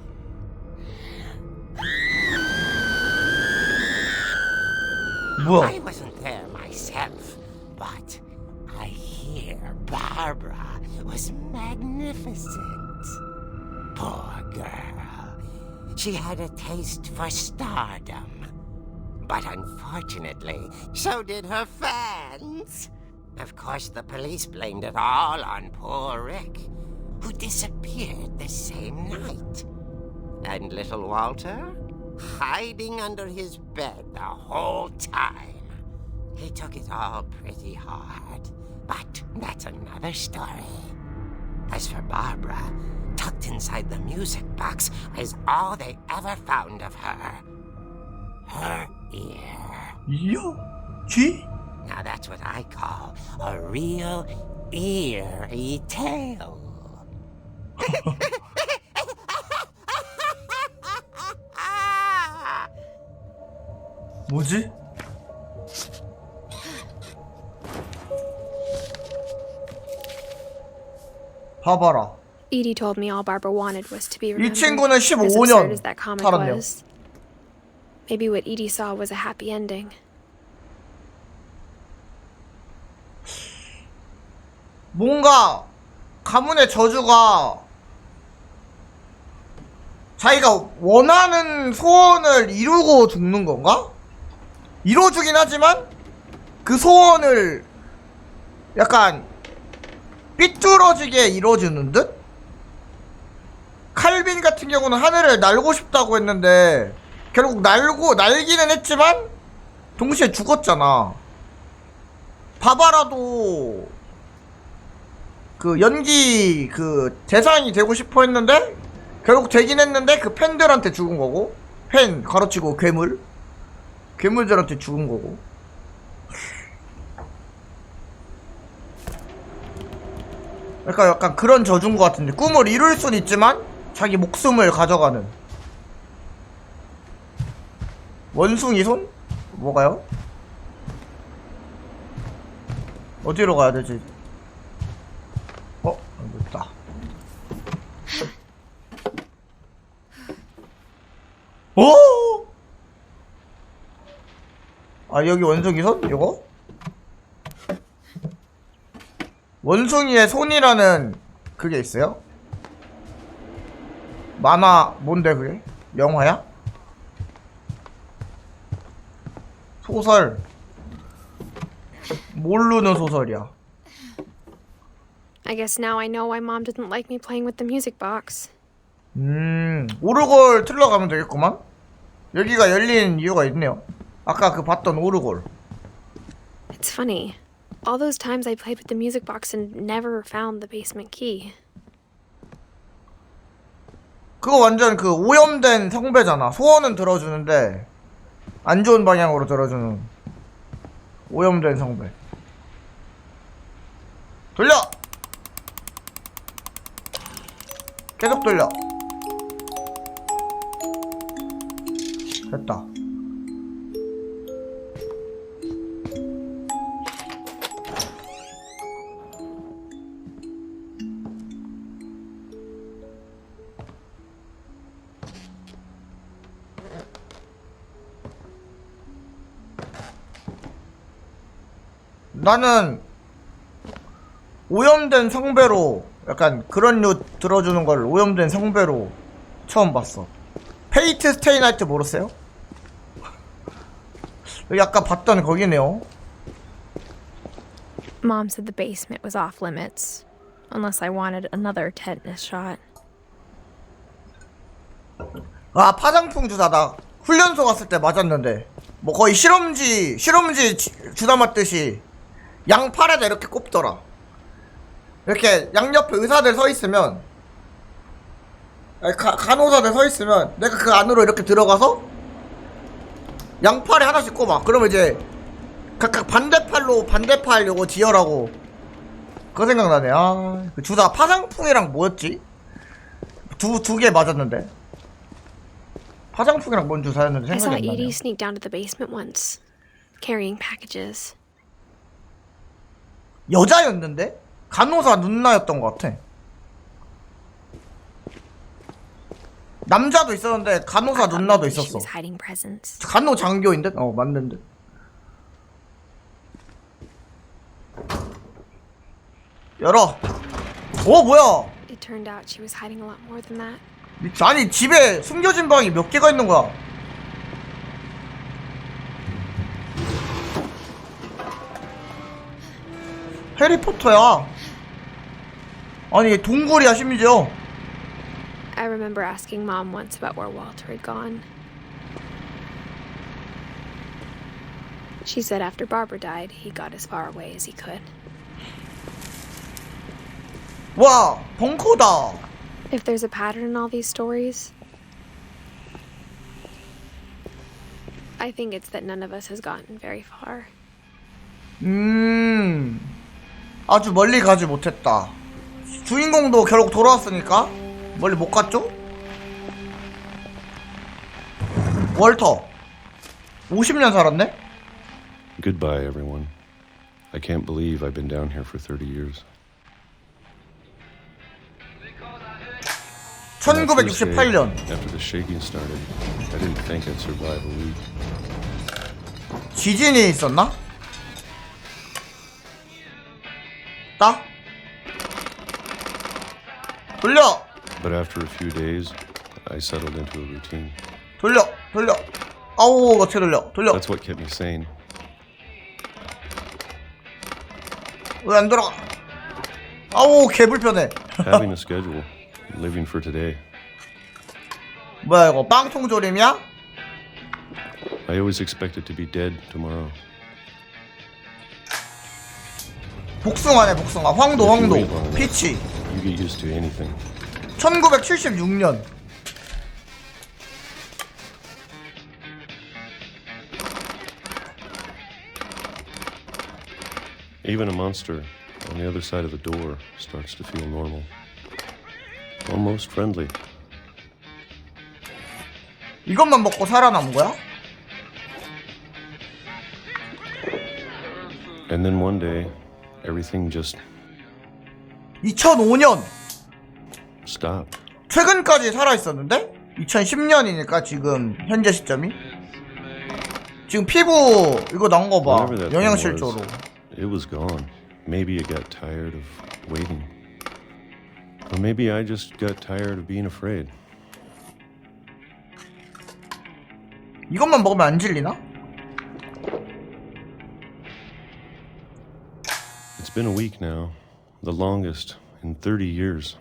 I 뭐야? wasn't there myself, but I hear Barbara was magnificent. Poor girl. She had a taste for stardom. But unfortunately, so did her fans. Of course, the police blamed it all on poor Rick, who disappeared the same night. And little Walter? Hiding under his bed the whole time. He took it all pretty hard, but that's another story. As for Barbara, tucked inside the music box is all they ever found of her. Her ear. 이야? 쥐? Now that's what I call a real eerie tale. 뭐지? 봐봐라. Edie told me all Barbara wanted was to be 이 remembered. 친구는 As 15년 absurd as that comic 살았네요. was. Maybe what Edie saw was a happy ending. 뭔가 가문의 저주가 자기가 원하는 소원을 이루고 죽는 건가? 이뤄주긴 하지만 그 소원을 약간 삐뚤어지게 이뤄주는 듯? 칼빈 같은 경우는 하늘을 날고 싶다고 했는데 결국 날기는 했지만 동시에 죽었잖아. 바바라도 그 연기 그 대상이 되고 싶어 했는데 결국 되긴 했는데 그 팬들한테 죽은 거고, 팬 가로치고 괴물들한테 죽은 거고. 약간 그런 저주인 것 같은데, 꿈을 이룰 순 있지만 자기 목숨을 가져가는. 원숭이 손? 뭐가요? 어디로 가야 되지? 여기 있다. 오! 아, 여기 원숭이 손? 이거? 원숭이의 손이라는 그게 있어요? 만화 뭔데 그게? 영화야? 소설. 모르는 소설이야. I guess now I know why Mom didn't like me playing with the music box. 오르골 틀러 가면 되겠구만. 여기가 열린 이유가 있네요. 아까 그 봤던 오르골. It's funny. All those times I played with the music box and never found the basement key. 그거 완전 그 오염된 성배잖아. 소원은 들어주는데 안 좋은 방향으로 들어주는 오염된 성배. 돌려! 계속 돌려. 됐다. 나는 오염된 성배로 약간 그런 류 들어주는 걸 오염된 성배로 처음 봤어. 페이트 스테이 나이트 모르세요? 여기 아까 봤던 거기네요. Mom said the basement was off limits, unless I wanted another tetanus shot. 아, 파상풍 주사다. 훈련소 갔을 때 맞았는데 뭐 거의 실험지 주사 맞듯이 양팔에다 이렇게 꼽더라. 이렇게 양옆에 의사들 서 있으면 아니, 간호사들 서 있으면 내가 그 안으로 이렇게 들어가서 양팔에 하나씩 꼽아. 그러면 이제 각각 반대팔로 반대팔 요거 지혈하고. 그거 생각나네. 아, 그 주사 파상풍이랑 뭐였지? 두 개 맞았는데. 파상풍이랑 뭔 주사였는지 I saw 생각이 안 나네. Edie sneak down to the basement once, carrying packages. 여자였는데? 간호사 누나였던 것 같아. 남자도 있었는데 간호사 I thought 누나도 maybe she 있었어. was hiding presents. 간호 장교인데? 맞는데. 열어. 뭐야? It turned out she was hiding a lot more than that. 아니 집에 숨겨진 방이 몇 개가 있는 거야? 해리포터야. 아니 동굴이야 심지어. I remember asking Mom once about where Walter had gone. She said after Barbara died, he got as far away as he could. 와 벙커다. If there's a pattern in all these stories, I think it's that none of us has gotten very far. 아주 멀리 가지 못했다. 주인공도 결국 돌아왔으니까 멀리 못 갔죠? 월터 50년 살았네? Goodbye, everyone. I can't believe I've been down here for 30 years. 1968년. After the shaking started, I didn't think I'd survive a week. 지진이 있었나? 따? 돌려! But after a few days, I settled into a routine. 돌려! 아우 어떻게 돌려? That's what kept me sane. 왜 안 돌아가? 아우 개불편해. Having a schedule, living for today. 뭐야 이거 빵통조림이야? I always expected to be dead tomorrow. 복숭아네 복숭아. 황도 피치. You get used to anything. 1976년. Even a monster on the other side of the door starts to feel normal. Almost friendly. 이것만 먹고 살아남은 거야? And then one day, everything just 2005년. stopped. 최근까지 살아있었는데? 2010년이니까 지금 현재 시점이? 지금 피부 이거 나온 거 봐. Whatever that 영양실조로. thing was, it was gone. Maybe it got tired of waiting. Or maybe I just got tired of being afraid. 이것만 먹으면 안 질리나? It's been a week now, the longest in 30 years.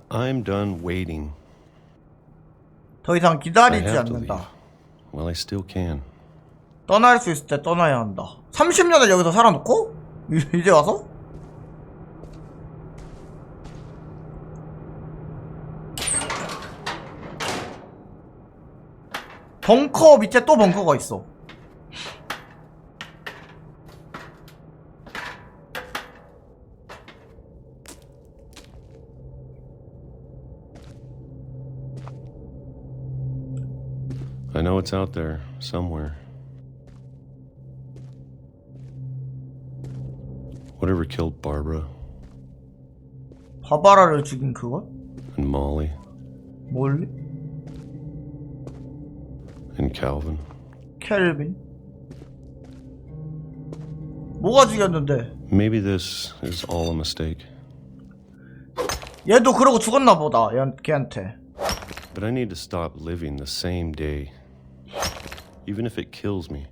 I'm done waiting. 더 이상 I 기다리지 have to leave. 않는다. Well, I still can. 떠날 수 있을 때 떠나야 한다. 30년을 여기서 살아놓고? 이제 와서? 벙커 밑에 또 벙커가 있어. I know it's out there, somewhere. Whatever killed Barbara 바바라를 죽인 그것? and Molly 몰리? and Calvin. 켈빈? 뭐가 죽였는데? Maybe this is all a mistake. 얘도 그러고 죽었나 보다. 걔한테. But I need to stop living the same day, even if it kills me.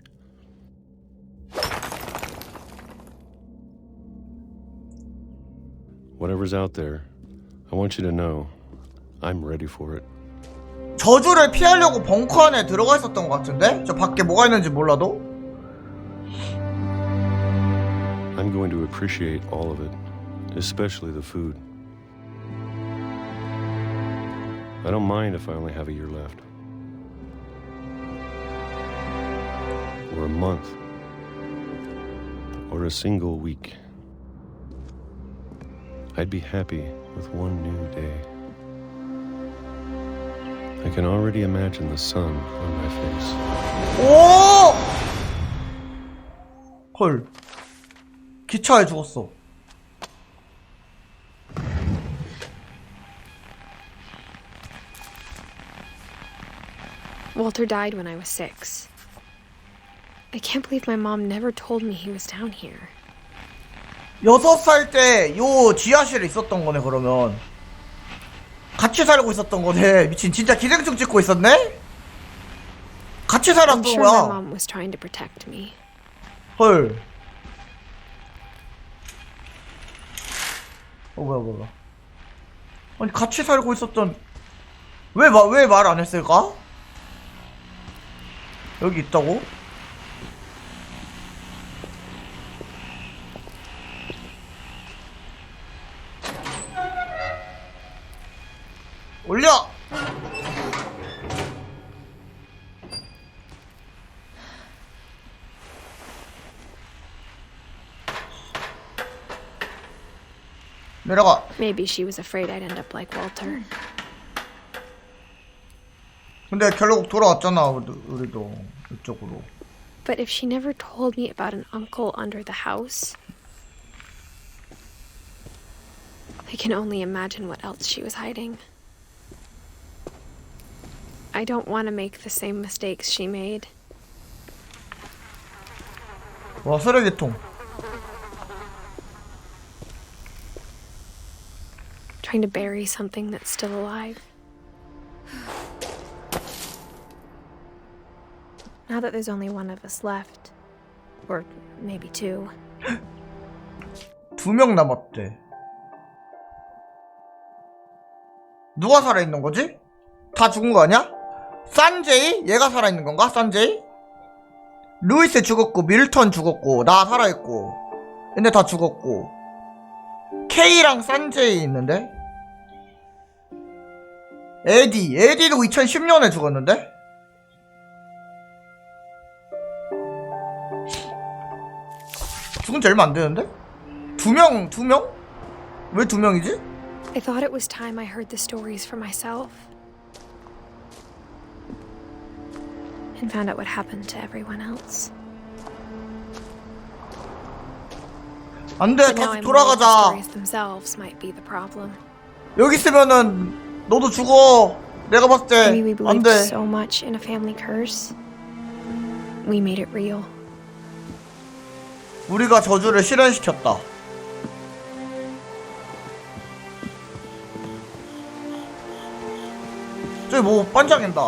Whatever's out there, I want you to know I'm ready for it. 저주를 피하려고 벙커 안에 들어가 있었던 것 같은데? 저 밖에 뭐가 있는지 몰라도? I'm going to appreciate all of it, especially the food. I don't mind if I only have a year left. Or a month. Or a single week. I'd be happy with one new day. I can already imagine the sun on my face. 오! 헐. 기차에 죽었어. Walter died when I was 6. I can't believe my mom never told me he was down here. 6살 때 요 지하실에 있었던 거네 그러면. 같이 살고 있었던 거네. 미친 진짜 기생충 찍고 있었네? 같이 I'm 살았던 sure my 거야. mom was trying to protect me. 헐. 뭐야. 아니 같이 살고 있었던 왜 말 안 했을까? 여기 있다고? 올려! 내려가. Maybe she was afraid I'd end up like Walter. 근데 결국 돌아왔잖아 우리도 이쪽으로. But if she never told me about an uncle under the house, I can only imagine what else she was hiding. I don't want to make the same mistakes she made. 와 쓰레기통. Trying to bury something that's still alive. Now that there's only one of us left, or maybe 2, 2명 남았대. 누가 살아있는 거지? 다 죽은 거 아니야? 산제이? 얘가 살아있는 건가? 산제이? 루이스 죽었고 밀턴 죽었고 나 살아있고 근데 다 죽었고 케이랑 산제이 있는데? 에디도 2010년에 죽었는데? 죽은 지 얼마 안 되는데? 2명? 왜 2명이지? I thought it was time I heard the stories for myself. And found out what happened to everyone else. 안 돼, But now 다시 I'm worried the 돌아가자. stories themselves might be the problem. 여기 있으면은 너도 죽어. 내가 봤을 Maybe we 때 안 believed 돼. so much in a family curse. We made it real. 우리가 저주를 실현시켰다. 저기 뭐 반짝인다.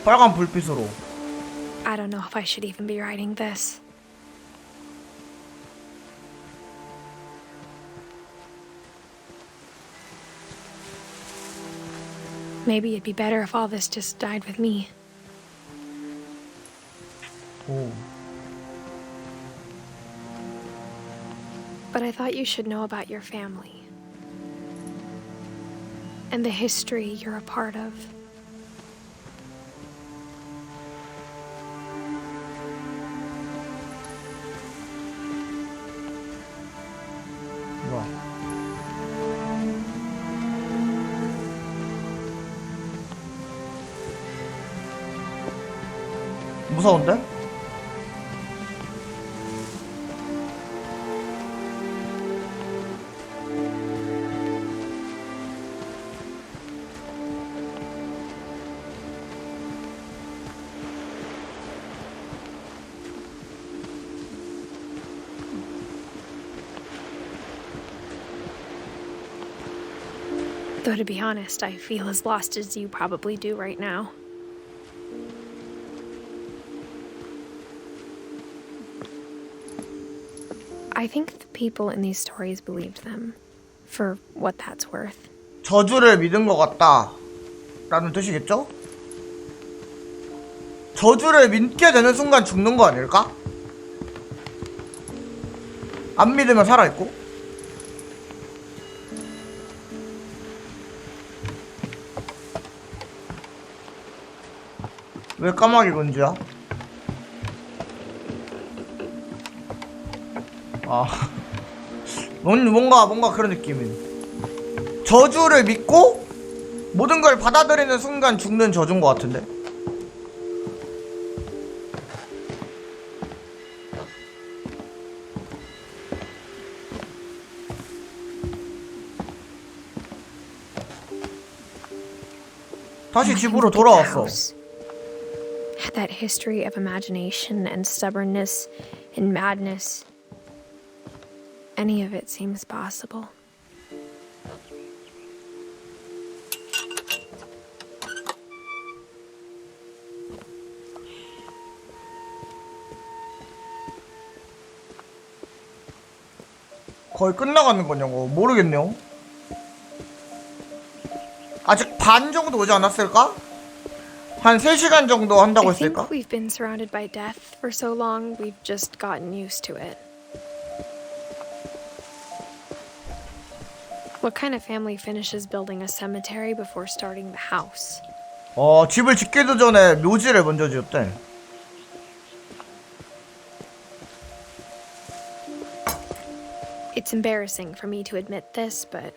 빨간 불빛으로. I don't know if I should even be writing this. Maybe it'd be better if all this just died with me. 오. But I thought you should know about your family. And the history you're a part of. 뭐야. 무서운데? Though to be honest, I feel as lost as you probably do right now. I think the people in these stories believed them, for what that's worth. 저주를 믿은 것 같다 라는 뜻이겠죠? 저주를 믿게 되는 순간 죽는 거 아닐까? 안 믿으면 살아있고 왜 까마귀 건지야? 아 뭔가 그런 느낌인. 저주를 믿고 모든 걸 받아들이는 순간 죽는 저주인 것 같은데. 다시 집으로 돌아왔어. Had that history of imagination and stubbornness and madness. Any of it seems possible. 거의 끝나가는 거냐고 모르겠네요. 아직 반 정도 오지 않았을까? 한 3시간 정도 한다고 I think 했을까? we've been surrounded by death for so long, we've just gotten used to it. What kind of family finishes building a cemetery before starting the house? 집을 짓기도 전에 묘지를 먼저 지었대. It's embarrassing for me to admit this, but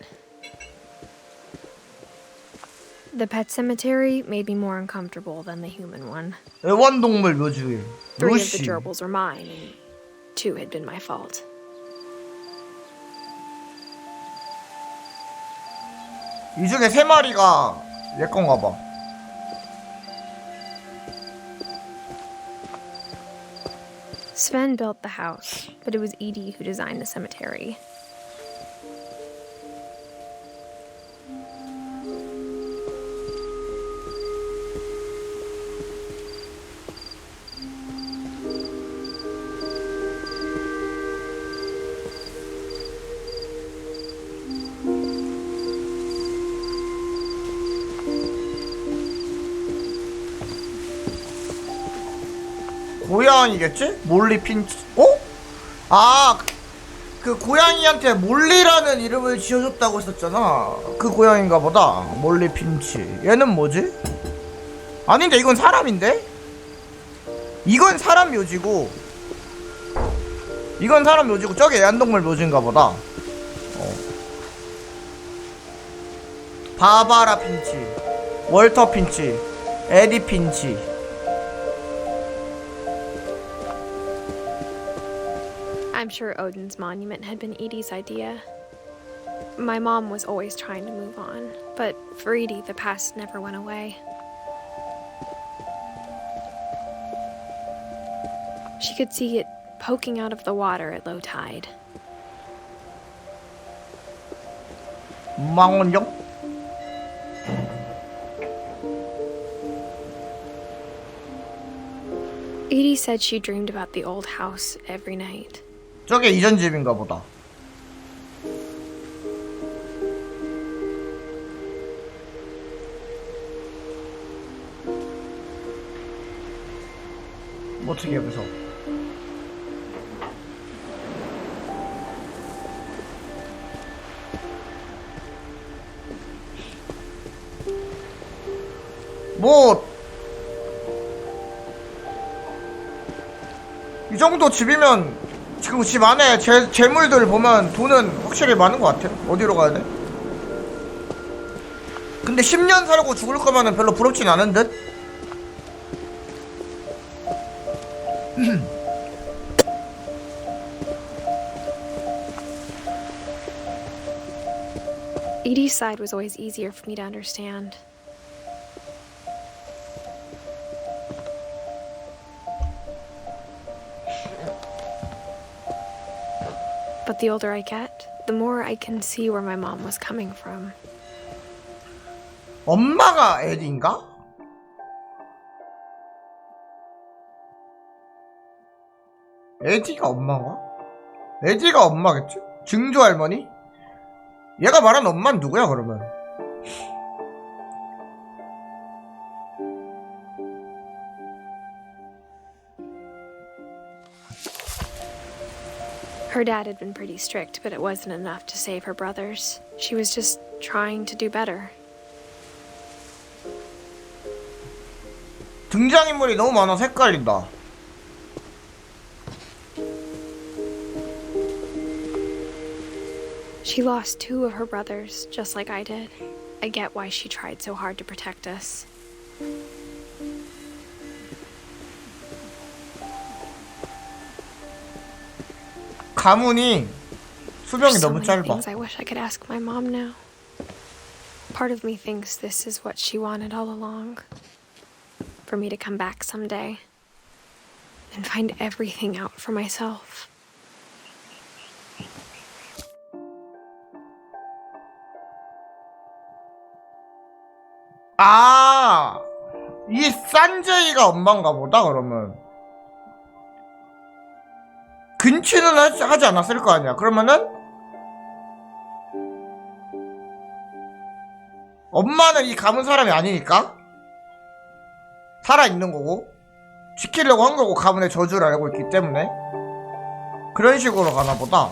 the pet cemetery made me more uncomfortable than the human one. 애완동물 묘지. 3 of the 묘시. gerbils were mine, and 2 had been my fault. 이 중에 3마리가 얘 건가 봐. Sven built the house, but it was Edie who designed the cemetery. 고양이겠지? 몰리 핀치. 그 고양이한테 몰리라는 이름을 지어줬다고 했었잖아. 그 고양인가 보다. 몰리 핀치. 얘는 뭐지? 아닌데 이건 사람인데? 이건 사람 묘지고 이건 사람 묘지고 저게 애완동물 묘지인가 보다. 바바라 핀치, 월터 핀치, 에디 핀치. I'm sure Odin's monument had been Edie's idea. My mom was always trying to move on, but for Edie, the past never went away. She could see it poking out of the water at low tide. 망원경? Edie said she dreamed about the old house every night. 저게 이전 집인가 보다. 어떻게 해보셔? 이 정도 집이면 지금 집 안에 재물들 보면 돈은 확실히 많은 것 같아. 어디로 가야 돼? 근데 10년 살고 죽을 거면은 별로 부럽진 않은 듯? Edie's side was always easier for me to understand. But the older I get, the more I can see where my mom was coming from. 엄마가 에디인가? 에디가 엄마가? 에디가 엄마겠지? 증조 할머니? 얘가 말한 엄마는 누구야 그러면? Her dad had been pretty strict, but it wasn't enough to save her brothers. She was just trying to do better. 등장인물이 너무 많아서 헷갈린다. She lost 2 of her brothers, just like I did. I get why she tried so hard to protect us. 가문이 수명이 There's so 너무 many 짧아. things I wish I could ask my mom now. Part of me thinks this is what she wanted all along. For me to come back someday and find everything out for myself. 아, 이 산제이가 엄마인가 보다. 그러면 근치는 하지 않았을 거 아니야. 그러면은 엄마는 이 가문 사람이 아니니까 살아있는 거고 지키려고 한 거고, 가문의 저주를 알고 있기 때문에 그런 식으로 가나 보다.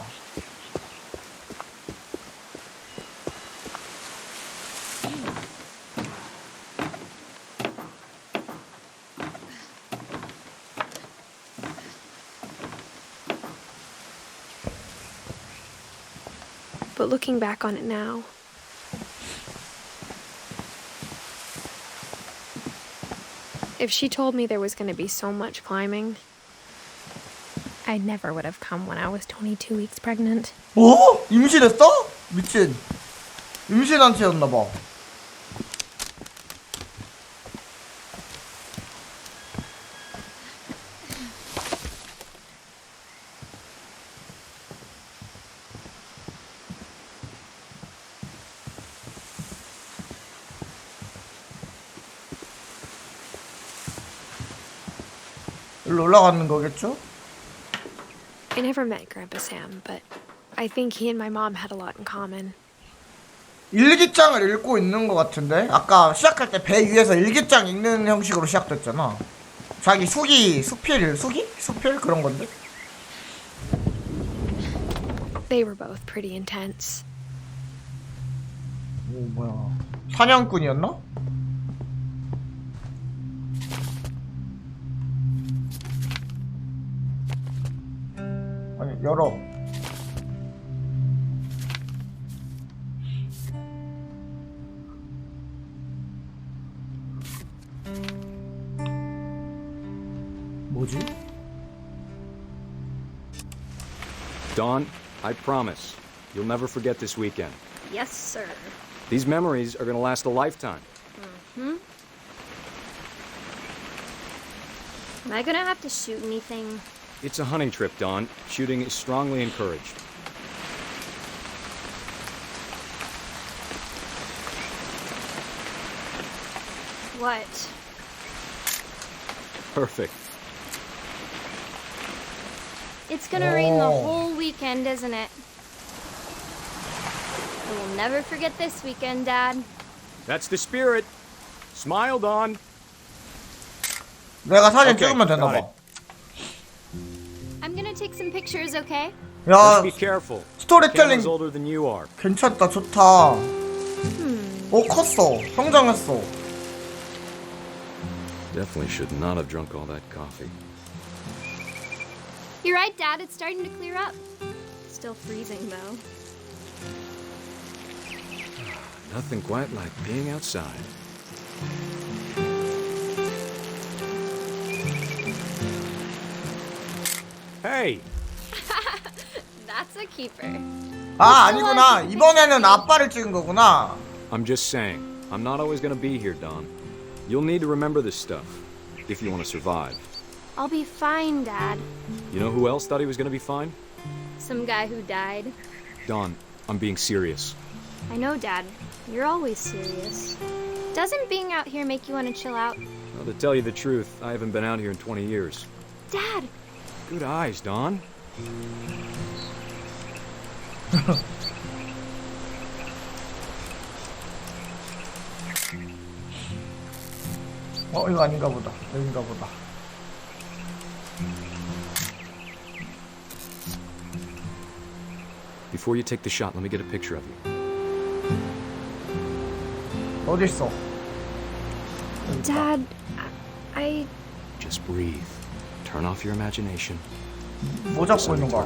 But looking back on it now, if she told me there was going to be so much climbing, I never would have come when I was 22 weeks pregnant. 뭐? 임신했어? 미친. 임신한 채였나봐. 일로 올라가는 거겠죠? I never met Grandpa Sam, but I think he and my mom had a lot in common. 일기장을 읽고 있는 것 같은데? 아까 시작할 때 배 위에서 일기장 읽는 형식으로 시작됐잖아. 자기 수필 그런 건데? They were both pretty intense. 오, 뭐야. 사냥꾼이었나? 아니, 열어. 뭐지? Dawn, I promise, you'll never forget this weekend. Yes, sir. These memories are gonna last a lifetime. Am I gonna have to shoot anything? It's a hunting trip, Dawn. Shooting is strongly encouraged. What? Perfect. It's gonna rain the whole weekend, isn't it? I will never forget this weekend, Dad. That's the spirit. Smile, Dawn. 내가 사진 Okay, 찍으면 되나 got 봐. I'm gonna take some pictures, okay? 야, Just be careful. 스토리텔링 Camera's older than you are. 괜찮다, 좋다. 컸어. 성장했어. Definitely should not have drunk all that coffee. You're right, Dad. It's starting to clear up. Still freezing, though. Nothing quite like being outside. Hey! That's a keeper. 아, 아니구나. 이번에는 아빠를 찍은 거구나. I'm just saying, I'm not always gonna be here, Dawn. You'll need to remember this stuff, if you want to survive. I'll be fine, Dad. You know who else thought he was gonna be fine? Some guy who died. Dawn, I'm being serious. I know, Dad. You're always serious. Doesn't being out here make you want to chill out? Well, to tell you the truth, I haven't been out here in 20 years. Dad! Good eyes, Dawn. 이거 아닌가 보다. 여긴가 보다. Before you take the shot, let me get a picture of you. 어딨어? Dad, I I Just breathe. Turn off your imagination. 뭐 잡고 있는 거야?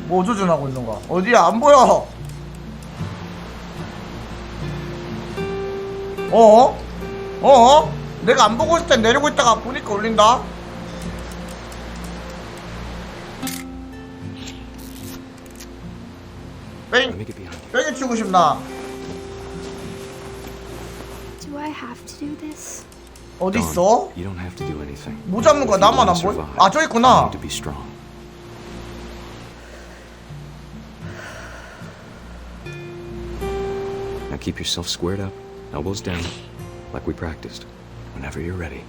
뭐 조준하고 있는 거야? 어디야? 안 보여. 내가 안 보고 있을 땐 내리고 있다가 보니까 올린다. Let me get behind you. 뺑이 치고 싶나? do I have to do this? 어디 Dawn, 있어? you don't have to do anything. 뭐 잡는 거야? If you 나만 안 wanna 보여? survive, 아, 저기 you 있구나. need to be strong. Now keep yourself squared up, elbows down, like we practiced. Whenever you're ready.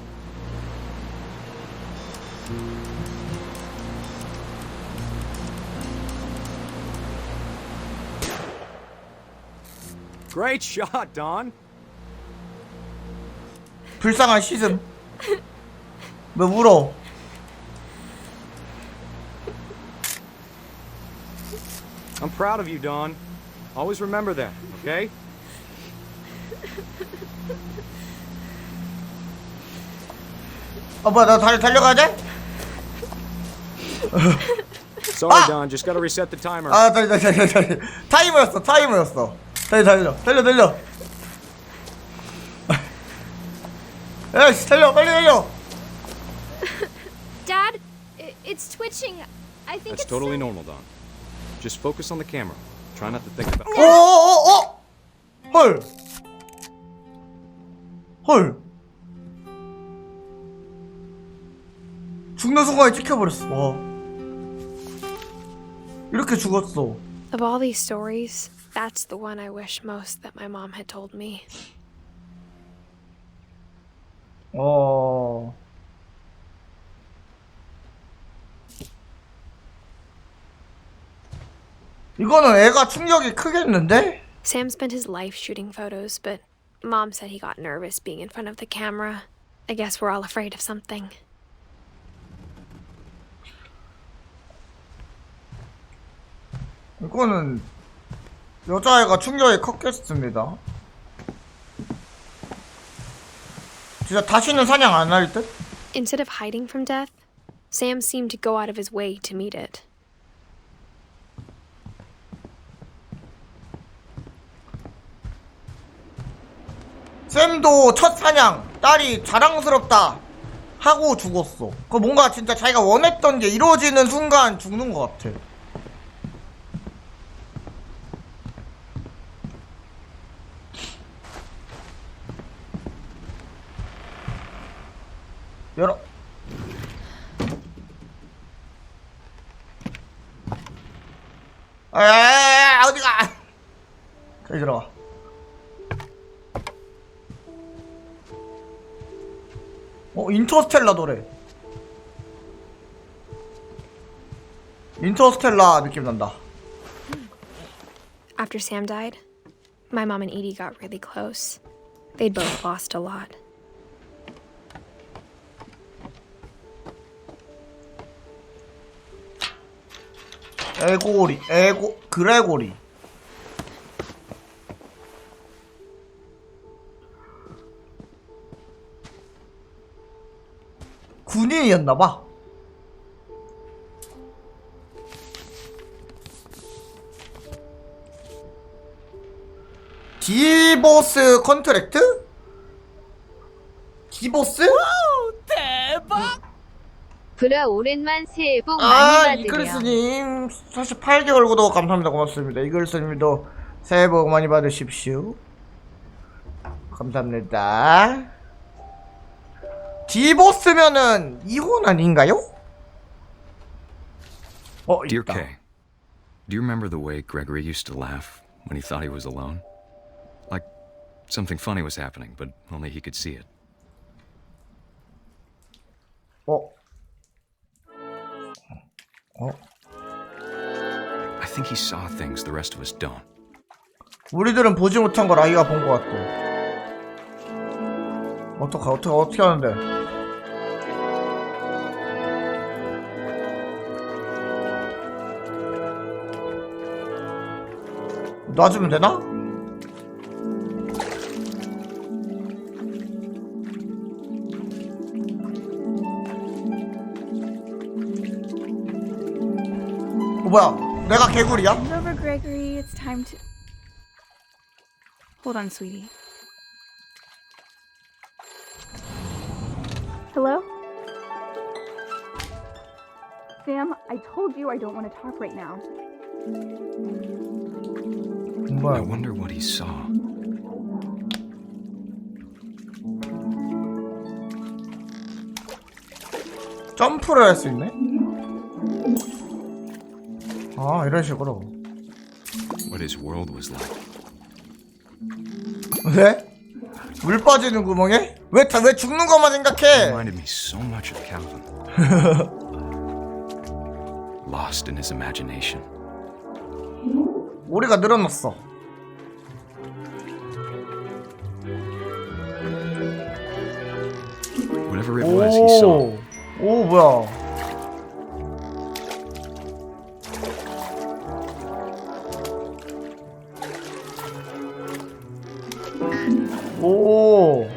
Great shot, Dawn. 불쌍한 시즘. 왜 울어? I'm proud of you, Dawn. Always remember that, okay? 뭐야, 나 달려가야 돼? Sorry, Dawn. Just gotta reset the timer. 아, 달려. 타이머였어. 달려. 에이씨, 달려, 빨리 달려. Dad, it's twitching. I think That's it's totally normal, Dawn. Just focus on the camera. Try not to think about. 헐. 죽는 순간에 찍혀버렸어. 와. 이렇게 죽었어. Of all these stories, that's the one I wish most that my mom had told me. 이거는 애가 충격이 크겠는데? Sam spent his life shooting photos, but Mom said he got nervous being in front of the camera. I guess we're all afraid of something. 이거는 여자애가 충격이 컸겠습니다. 진짜 다시는 사냥 안 할 듯? Instead of hiding from death, Sam seemed to go out of his way to meet it. 샘도 첫 사냥, 딸이 자랑스럽다 하고 죽었어. 그 뭔가 진짜 자기가 원했던 게 이루어지는 순간 죽는 것 같아. 열어. 어디가? 저기 들어가. 인터스텔라 노래. 인터스텔라 느낌 난다. After Sam died, my mom and Edie got really close. They'd both lost a lot. 그레고리. 군인이었나봐. 디보스 컨트랙트? 디보스? 대박! 브라 오랜만 새해 복 많이 받으렴. 이글스님 48개월 구독 감사합니다. 고맙습니다. 이글스님도 새해 복 많이 받으십시오. 감사합니다. 디보스면은 이혼 아닌가요? Dear 있다. Kay, do you remember the way Gregory used to laugh when he thought he was alone? Like something funny was happening, but only he could see it. I think he saw things the rest of us don't. 우리들은 보지 못한 걸 아이가 본 것 같대. 어떻게 하는데? 놔주면 되나? 뭐야? 내가 개구리야? Bend over, Gregory. It's time to. Hold on, sweetie. Hello? Sam, I told you I don't want to talk right now. I wonder what he saw. 점프를 할 수 있네? 아, 이런 식으로. What his world was like. 왜? 물 빠지는 구멍에? 왜 죽는 것만 생각해? Reminded me so much of Calvin. Lost in his imagination. 머리가 늘어났어. Whatever it was, he saw. 오, 뭐야? 오.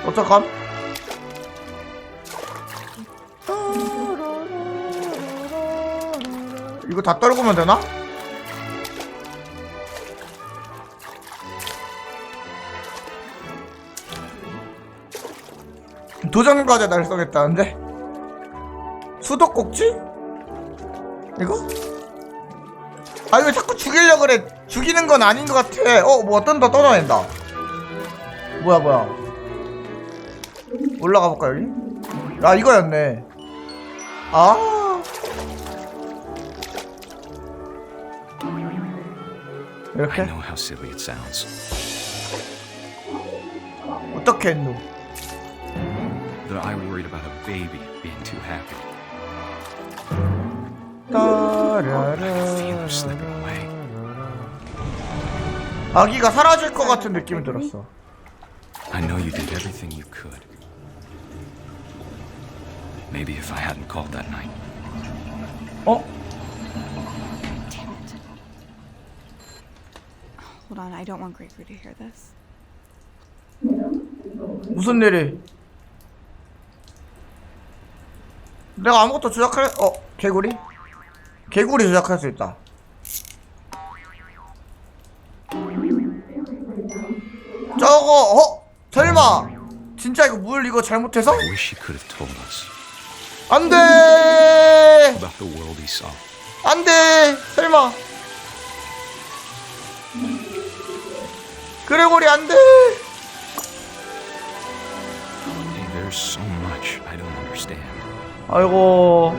어떡함? 이거 다 떨구면 되나? 도전 과제 달성했다는데? 수도꼭지? 이거? 아 이거 자꾸 죽이려고 그래. 죽이는 건 아닌 것 같아. 뭐 떠나낸다. 뭐야 올라가 볼까 여기? 아 이거였네. 아 이렇게? I know how silly it sounds. 어떻게 했노? That I worried about a baby being too happy. I feel him slipping away. 아기가 사라질 것 같은 느낌이 들었어. I know you did everything you could. Maybe if I hadn't called that night. Damn it. Hold on, I don't want Gregory to hear this. 무슨 일이? 내가 아무것도 조작할 개구리? 개구리 조작할 수 있다. 저거 설마 진짜 이거 물 이거 잘못해서? I wish he could have told us 안돼. about the world he saw. 안돼. 설마. 그레고리 안돼. Hey, there's so much I don't understand. 아이고.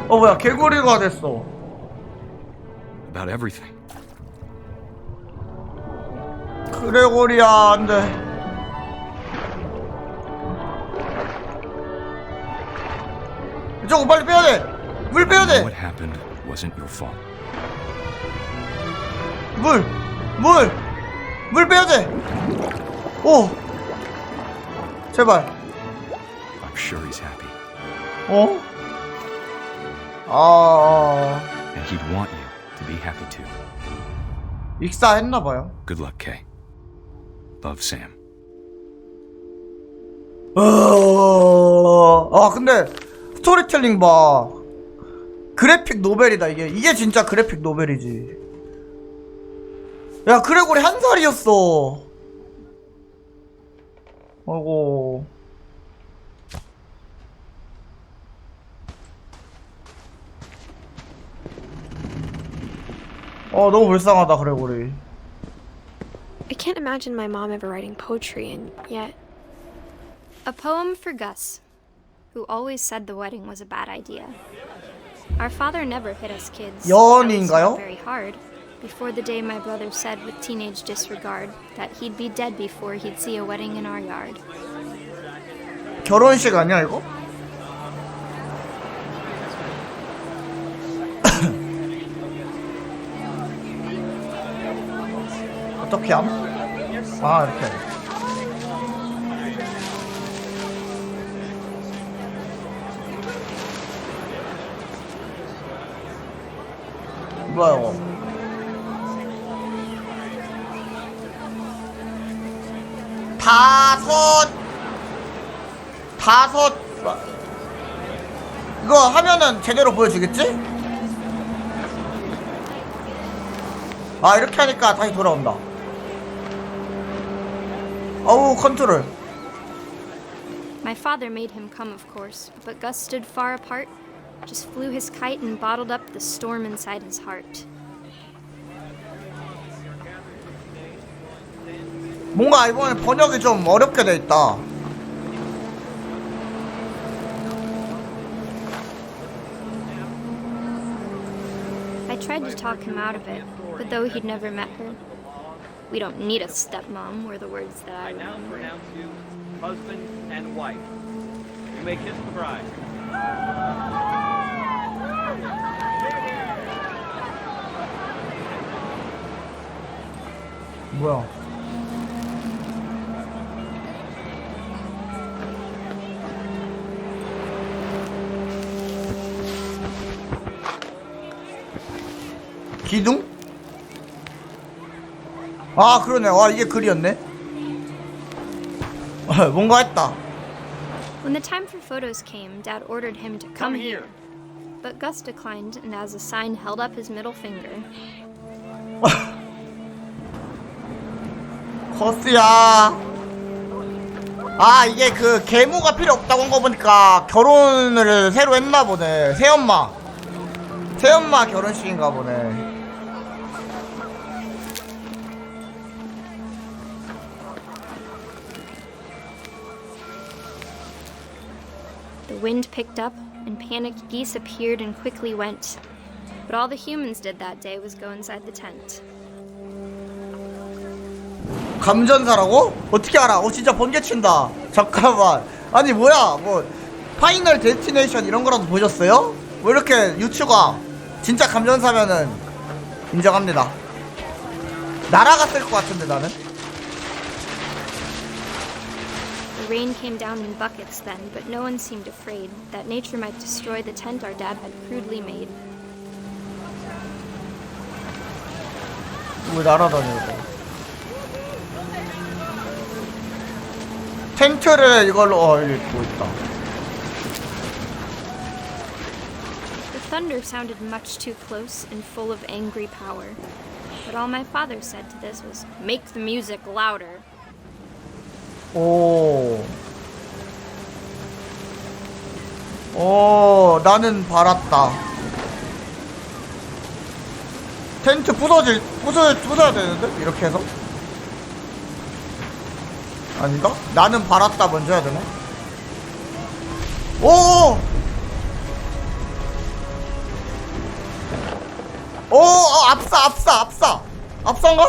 뭐야 개구리가 됐어. About everything. 그레고리야 안돼. 저거 빨리 빼야돼. 물 빼야돼. What happened wasn't your fault. 물 빼야돼. 오 제발. I'm sure he's happy. And he'd want you to be happy too. 익사했나봐요. Good luck, Kay. Love, Sam. 근데 스토리텔링 봐. 그래픽 노벨이다. 이게 진짜 그래픽 노벨이지. 야 그레고리 1살이었어. 아이고. 너무 불쌍하다 그레고리. I can't imagine my mom ever writing poetry, and yet. A poem for Gus, who always said the wedding was a bad idea. Our father never hit us kids. 연인가요? Very hard. Before the day my brother said with teenage disregard that he'd be dead before he'd see a wedding in our yard. 결혼식 아니야 이거? 어떻게 함? 이렇게. 뭐야 이거? 다섯 이거 하면은 제대로 보여주겠지? 아 이렇게 하니까 다시 돌아온다. 어우 컨트롤. My father made him come, of course, but Gus stood far apart, just flew his kite and bottled up the storm inside his heart. 뭔가 이번에 번역이 좀 어렵게 돼 있다. I tried to talk him out of it, but though he'd never met her, we don't need a stepmom were the words that I now remember. pronounce you husband and wife. You may kiss the bride. 뭐야? 기둥? 아 그러네. 와 이게 글이었네. 뭔가 했다. When the time for photos came, Dad ordered him to come here. But Gus declined and as a sign held up his middle finger. 거스야. 아 이게 그 계모가 필요 없다고 한 거 보니까 결혼을 새로 했나 보네. 새엄마 결혼식인가 보네. The wind picked up, and panicked geese appeared and quickly went. But all the humans did that day was go inside the tent. 감전사라고? 어떻게 알아? 진짜 번개 친다. 잠깐만. 아니 뭐야? 뭐 파이널 데스티네이션 이런 거라도 보셨어요? 왜 이렇게 유추가 진짜 감전사면은 인정합니다. 날아갔을 것 같은데 나는. The rain came down in buckets then, but no one seemed afraid that nature might destroy the tent our dad had crudely made. 왜 날아다녀? 텐트를 이걸로 여기 뭐 있다. The thunder sounded much too close and full of angry power. But all my father said to this was, "Make the music louder." 오, 나는 바랐다. 텐트 부숴야 되는데? 이렇게 해서? 아닌가? 나는 바랐다 먼저 해야 되나? 앞산가?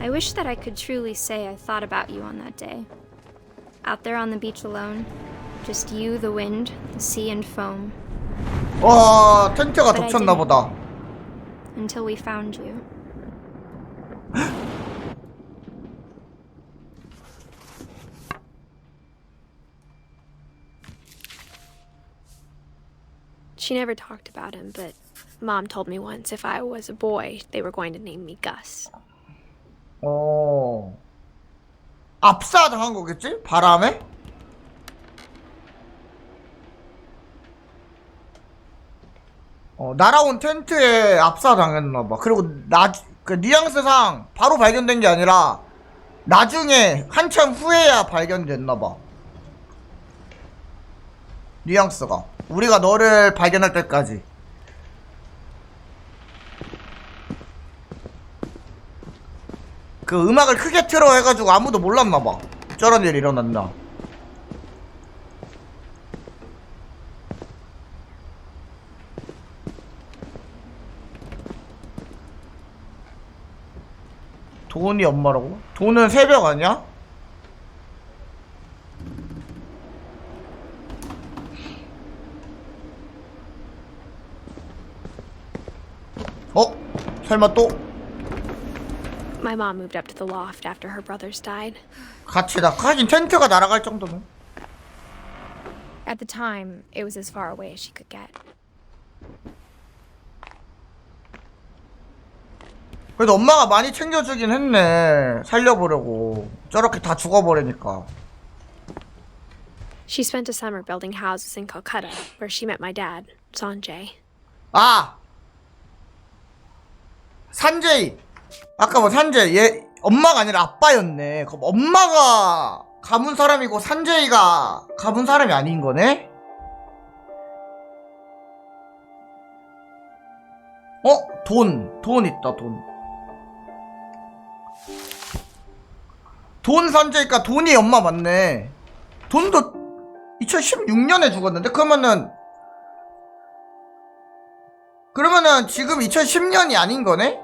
I wish that I could truly say I thought about you on that day. Out there on the beach alone, just you, the wind, the sea and foam. 텐트가 덮쳤나 보다. Until we found you. She never talked about him, but Mom told me once if I was a boy, they were going to name me Gus. 압사당한 거겠지? 바람에? 날아온 텐트에 압사당했나봐. 그리고 그 뉘앙스상 바로 발견된 게 아니라 나중에 한참 후에야 발견됐나봐. 뉘앙스가 우리가 너를 발견할 때까지. 그 음악을 크게 틀어 해가지고 아무도 몰랐나봐. 저런 일이 일어났나. 돈이 엄마라고? 돈은 새벽 아니야? 설마 또? My mom moved up to the loft after her brothers died. 같이 하긴 텐트가 날아갈 정도면. At the time, it was as far away as she could get. 그래도 엄마가 많이 챙겨주긴 했네. 살려보려고. 저렇게 다 죽어버리니까. She spent a summer building houses in Calcutta, where she met my dad, Sanjay. 아! 산제이. 아까 뭐 산제이. 얘 엄마가 아니라 아빠였네. 그럼 엄마가 가문 사람이고 산제이가 가문 사람이 아닌 거네? 돈 있다, 돈. 돈 산제이니까 돈이 엄마 맞네. 돈도 2016년에 죽었는데? 그러면은 지금 2010년이 아닌 거네?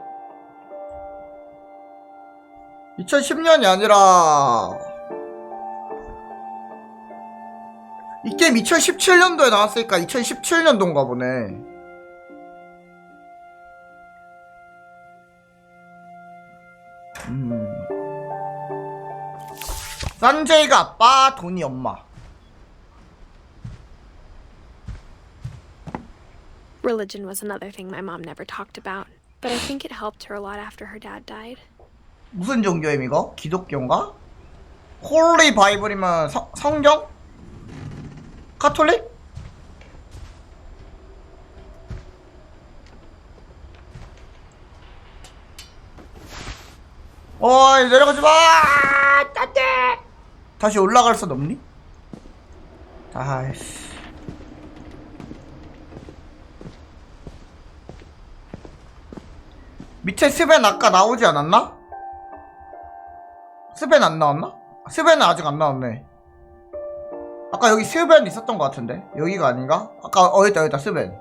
2010년이 아니라 이 게임 2017년도에 나왔으니까 2017년도인가 보네. 산제이가 아빠, 돈이 엄마. Religion was another thing my mom never talked about, but I think it helped her a lot after her dad died. 무슨 종교임 이거? 기독교인가? 홀리 바이블이면 성경? 카톨릭? 어이 내려가지마! 안돼! 다시 올라갈 수 없니? 아이씨. 밑에 스벤 아까 나오지 않았나? 스벤 안 나왔나? 스벤은 아직 안 나왔네. 아까 여기 스벤 있었던 것 같은데? 여기가 아닌가? 아까 여기다 스벤.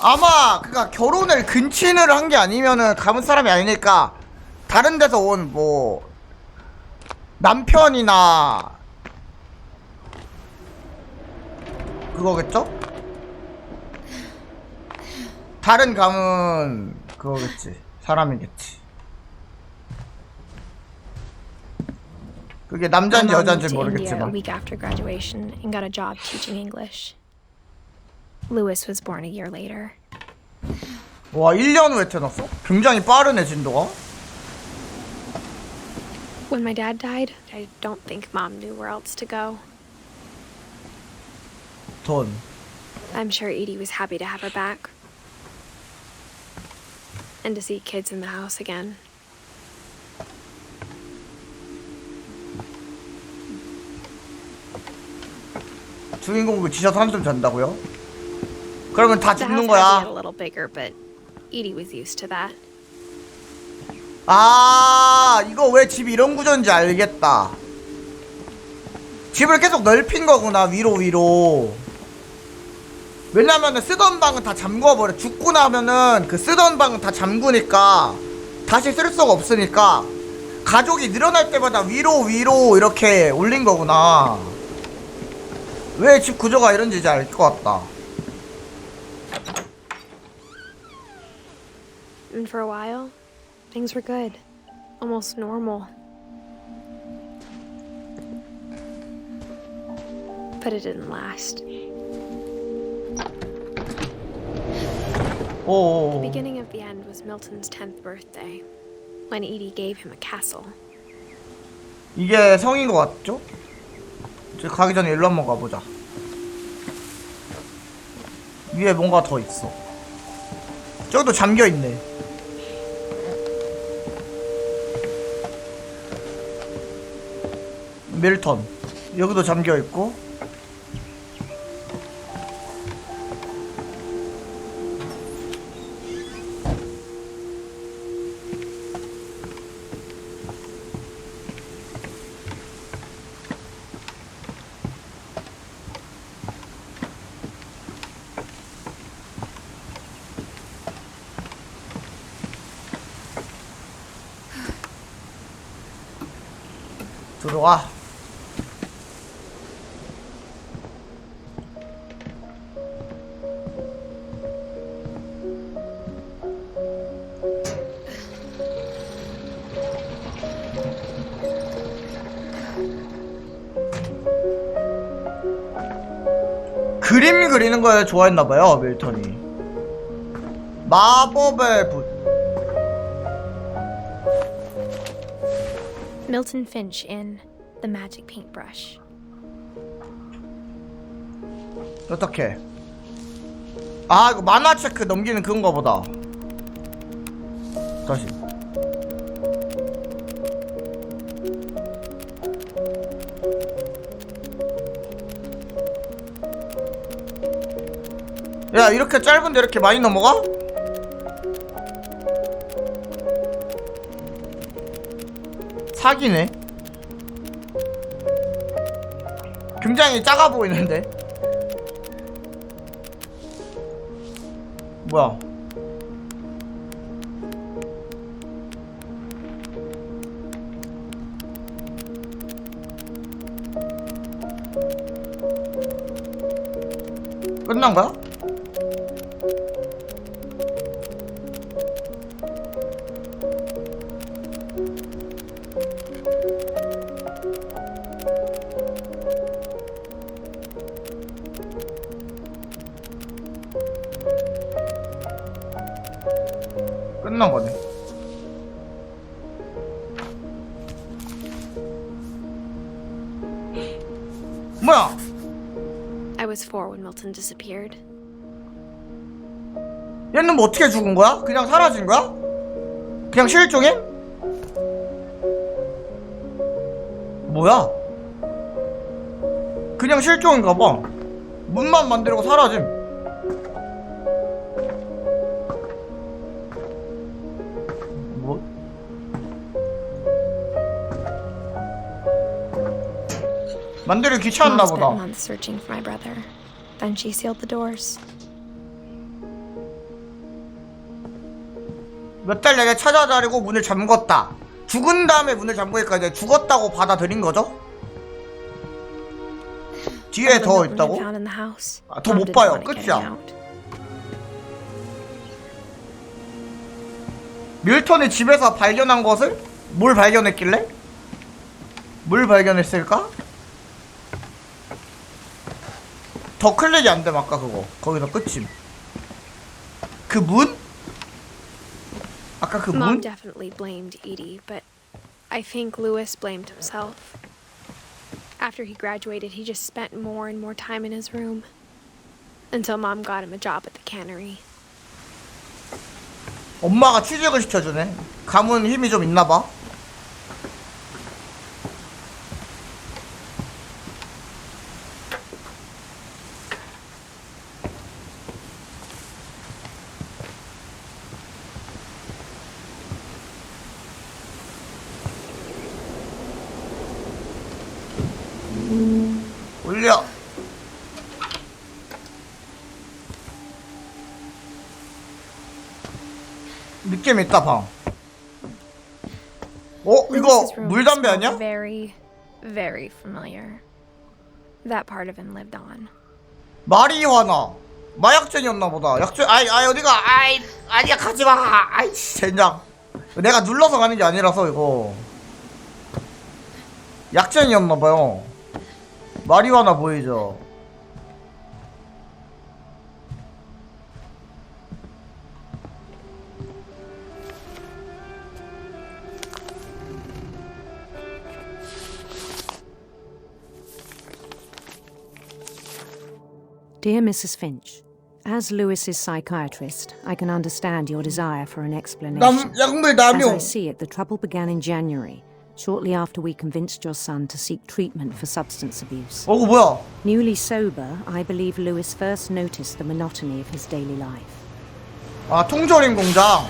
아마 그니까 결혼을 근친을 한 게 아니면은 가문 사람이 아니니까 다른 데서 온 뭐 남편이나 그거겠죠? 다른 가문 그거겠지. 사람이겠지. 그게 남자인지 여자인지 모르겠지만. A week after graduation and got a job teaching English. Louis was born a year later. 와, 1년 후에 태어났어? 굉장히 빠르네, 진도가. When my dad died, I don't think Mom knew where else to go. 돈. I'm sure Edie was happy to have her back. And to see kids in the house again. 주인공 지쳐서 한숨 잔다고요? 그러면 다 The 죽는 house had to 거야. get a little bigger, but Edie was used to that. 아, 이거 왜 집이 이런 구조인지 알겠다. 집을 계속 넓힌 거구나, 위로. 왜냐면은 쓰던 방은 다 잠궈버려. 죽고 나면은 그 쓰던 방은 다 잠그니까 다시 쓸 수가 없으니까 가족이 늘어날 때마다 위로 이렇게 올린 거구나. 왜 집 구조가 이런지 이제 알 것 같다. And for a while, things were good. Almost normal. But it didn't last. The beginning of the end was Milton's 10th birthday, when Edie gave him a castle. 이게 성인 것 같죠? 이제 가기 전에 일로 한번 가보자. 위에 뭔가 더 있어. 저기도 잠겨있네. 밀턴. 여기도 잠겨있고. 들어와. 그림 그리는 걸 좋아했나봐요, 밀턴이. 마법의 붓. Milton Finch in The Magic Paintbrush. 어떡해. 아, 이거 만화 체크 넘기는 그건가 보다. 다시. 야, 이렇게 짧은데 이렇게 많이 넘어가? 사기네. 굉장히 작아 보이는데. 뭐야? 끝난 거야? 끝난 거네. 뭐야? I was 4 when Milton disappeared. 얘는 뭐 어떻게 죽은 거야? 그냥 사라진 거야? 그냥 실종해? 뭐야? 그냥 실종인가 봐. 문만 만들고 사라짐. 뭐? 만들기 귀찮았나 Mom spent 보다. months searching for my brother. Then she sealed the doors. 몇 달 내내 찾아다니고 문을 잠궜다. 죽은 다음에 문을 잠그니까 이제 죽었다고 받아들인 거죠? 뒤에 더 있다고? 아, 더 못 봐요. 끝이야. 밀턴이 집에서 발견한 것을? 뭘 발견했길래? 뭘 발견했을까? 더 클릭이 안 돼, 아까 그거. 거기서 끝임. 그 문? 아까 그 문? Mom definitely blamed Edie, but I think Lewis blamed himself. After he graduated, he just spent more and more time in his room. Until Mom got him a job at the cannery. 엄마가 취직을 시켜주네. 가문 힘이 좀 있나봐. 올려. 느낌 있다 방. 이거 물담배 아니야? Very, very familiar. That part of him lived on. 마리화나 마약쟁이었나 보다. 약쟁. 어디가? 아니야 가지마. 젠장. 내가 눌러서 가는 게 아니라서 이거 약쟁이였나봐요. 마리화나 보이죠? Dear Mrs. Finch, as Lewis's psychiatrist, I can understand your desire for an explanation. As I see it, the trouble began in January, shortly after we convinced your son to seek treatment for substance abuse. 뭐야? Newly sober, I believe Lewis first noticed the monotony of his daily life. 아, 통조림 공장.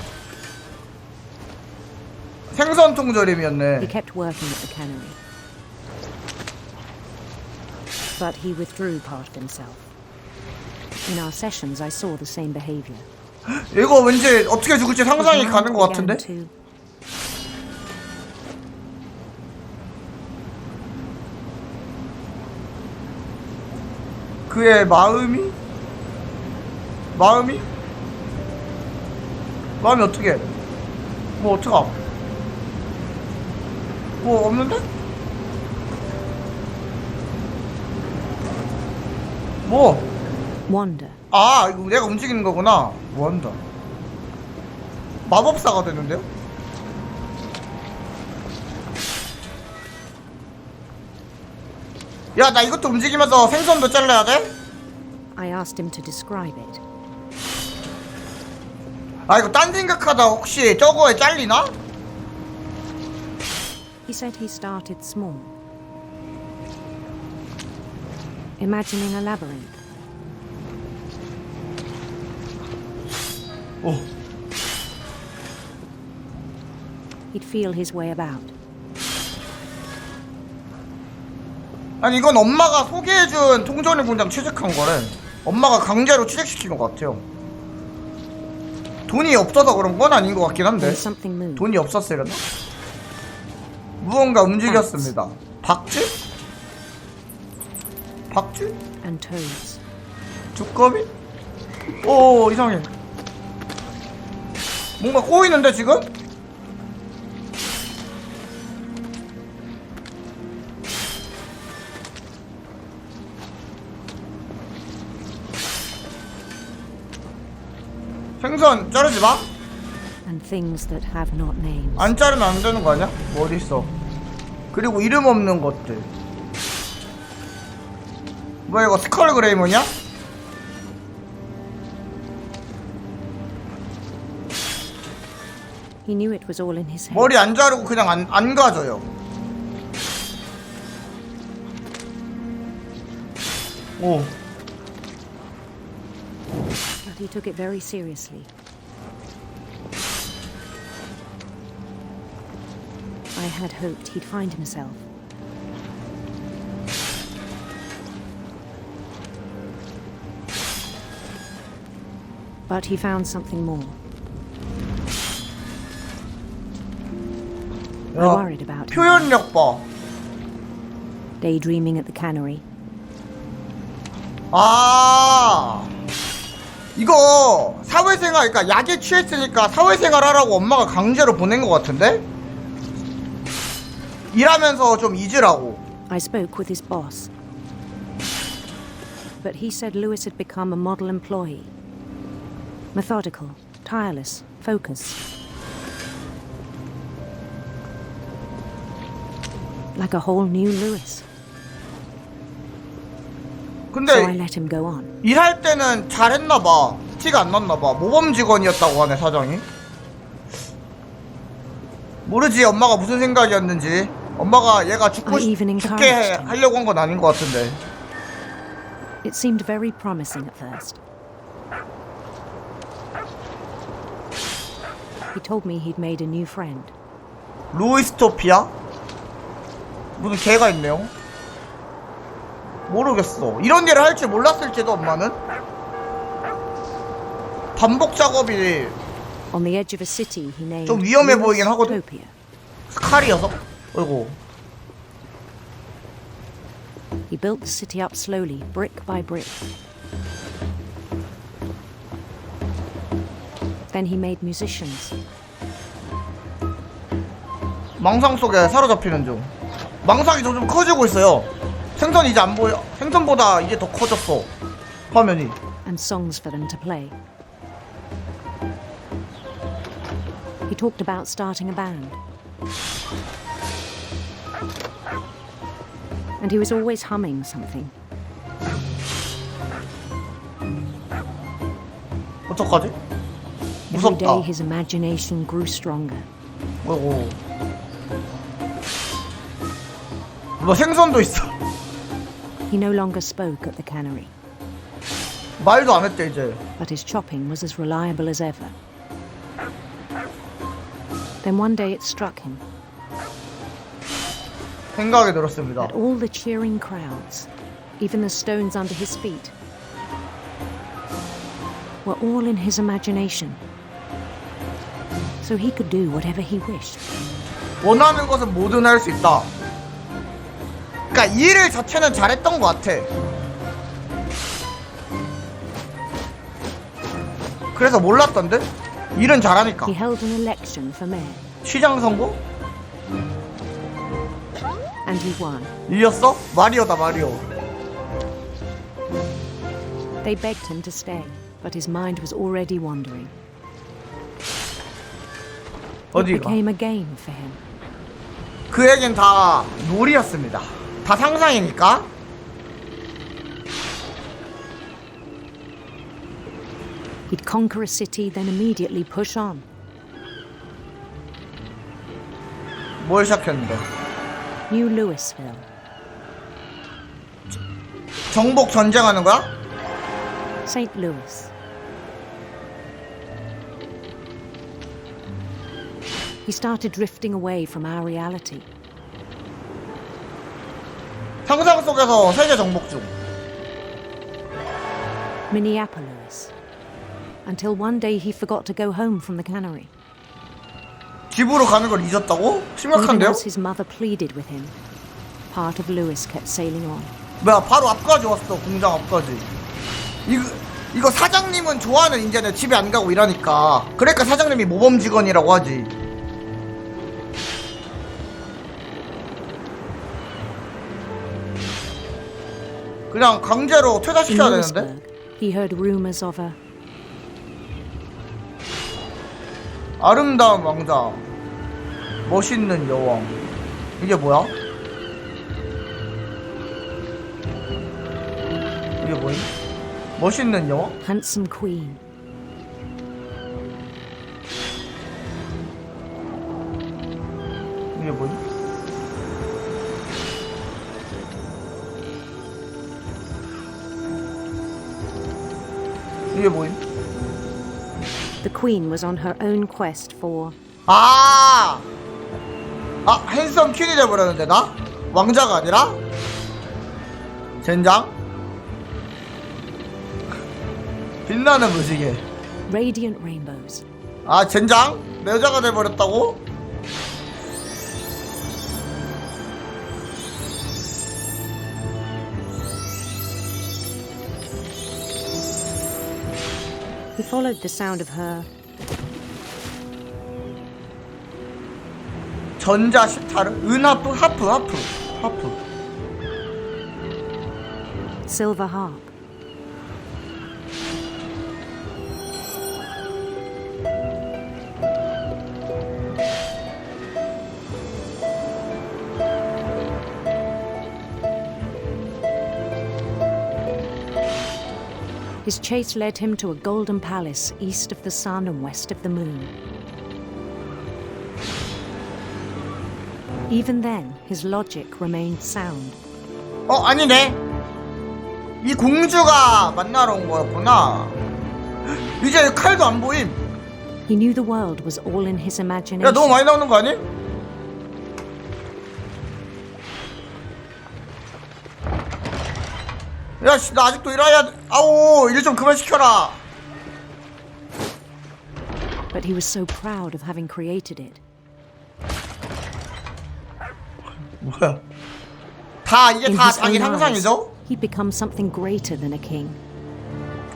생선 통조림이었네. He kept working at the cannery. But he withdrew part of himself. In our sessions, I saw the same behavior. 이거 왠지 어떻게 죽을지 상상이 가는 것 같은데? 그의 마음이 어떻게? 뭐 어떡하? 뭐 없는데? 뭐? Wander. 아, 이거 내가 움직이는 거구나. 원더. 마법사가 되는데요? 야, 나 이것도 움직이면서 생선도 잘라야 돼? I asked him to describe it. 아, 이거 딴 생각하다 혹시 저거에 잘리나? He said he started small, imagining a labyrinth. 오. He'd feel his way about. 아니, 이건 엄마가 소개해준 통전의 공장 취직한 거래. 엄마가 강제로 취직시킨 것 같아요. 돈이 없어서 그런 건 아닌 것 같긴 한데. 돈이 없었으려나? 무언가 움직였습니다. 박쥐? 박쥐? And toads. 두꺼비? 오, 이상해. 뭔가 꼬이는데 지금? 생선 자르지 마. And things that have not names. 안 자르면 안 되는 거 아니야? 뭐 어디 있어? 그리고 이름 없는 것들. 뭐야 이거 스컬 그레이먼이야? He knew it was all in his head. 머리 안 자르고 그냥 안 가져요. 오. But he took it very seriously. I had hoped he'd find himself. But he found something more. I worried about him. 표현력 봐. Daydreaming at the cannery. 아, 이거 사회생활, 그러니까 약에 취했으니까 사회생활 하라고 엄마가 강제로 보낸 것 같은데? 일하면서 좀 잊으라고. I spoke with his boss. But he said Lewis had become a model employee. Methodical, tireless, focused. Like a whole new Lewis. 근데 So I let him go on. 일할 때는 잘했나봐. 티가 안 났나봐. 모범 직원이었다고 하네, 사장이. 모르지, 엄마가 무슨 생각이었는지. 엄마가 얘가 죽게 하려고 한 건 아닌 것 같은데. It seemed very promising at first. He told me he'd made a new friend. 루이스토피아? 무슨 개가 있네요. 모르겠어. 이런 일을 할 줄 몰랐을지도 엄마는. 반복 작업이 On the edge of a city he named 좀 위험해 보이긴 하거든. 스칼이어서. 어이구. He built the city up slowly, brick by brick. Then he made musicians. 망상 속에 사로잡히는 중. 망상이 점점 커지고 있어요. 생선 이제 안 보여. 생선보다 이게 더 커졌어. 화면이. And songs for them to play. He talked about starting a band. And he was always humming something. 어떡하지? Every 무섭다. day his imagination grew stronger. 어이구. 뭐 생선도 있어. He no longer spoke at the cannery. 말도 안 했대 이제. But his chopping was as reliable as ever. Then one day it struck him. 생각이 들었습니다. That all the cheering crowds, even the stones under his feet, were all in his imagination. So he could do whatever he wished. 원하는 것은 뭐든 할 수 있다. 그러니까 이 일 자체는 잘했던 것 같아. 그래서 몰랐던데? 일은 잘하니까. He held an election for mayor. 시장 선거? And he won. 이겼어? 마리오다 마리오. They begged him to stay, but his mind was already wandering. It became a game for him. 그에겐 다 놀이였습니다. 다 상상이니까. He'd conquer a city, then immediately push on. 뭘 시작했는데? New Louisville. 정복 전쟁하는 거야? St. Louis. He started drifting away from our reality. 상상 속에서 세계 정복 중. Minneapolis. Until one day he forgot to go home from the cannery. 집으로 가는 걸 잊었다고? Even 심각한데요? as his mother pleaded with him, part of Louis kept sailing on. 뭐야, 바로 앞까지 왔어. 공장 앞까지. 이거 사장님은 좋아하는 인재는 집에 안 가고 이러니까. 그러니까 사장님이 모범 직원이라고 하지. 그냥 강제로 퇴사시켜야 되는데? He heard rumors of a 아름다운 왕자, 멋있는 여왕. 이게 뭐야? 이게 뭐니? 멋있는 여왕? handsome queen. 이게 뭐니? 이게 뭐니? The queen was on her own quest for 핸섬 퀸이 돼버렸는데 나? 왕자가 아니라? 젠장? 빛나는 무지개. radiant rainbows. 젠장? 내 여자가 돼버렸다고? He followed the sound of her 전자 시타르? 은하프? 하프. silver harp. His chase led him to a golden palace east of the sun and west of the moon. Even then, his logic remained sound. 아니네. 이 공주가 만나러 온 거였구나. 이제 칼도 안 보임. He knew the world was all in his imagination. 야, 너무 많이 나오는 거 아니? 야, 씨, 나 아직도 일해야 돼. 아우, 일 좀 그만 시켜라. But he was so proud of having created it. 뭐야? 이게 In 다 his 자기 own eyes, 상상이죠? he'd become something greater than a king.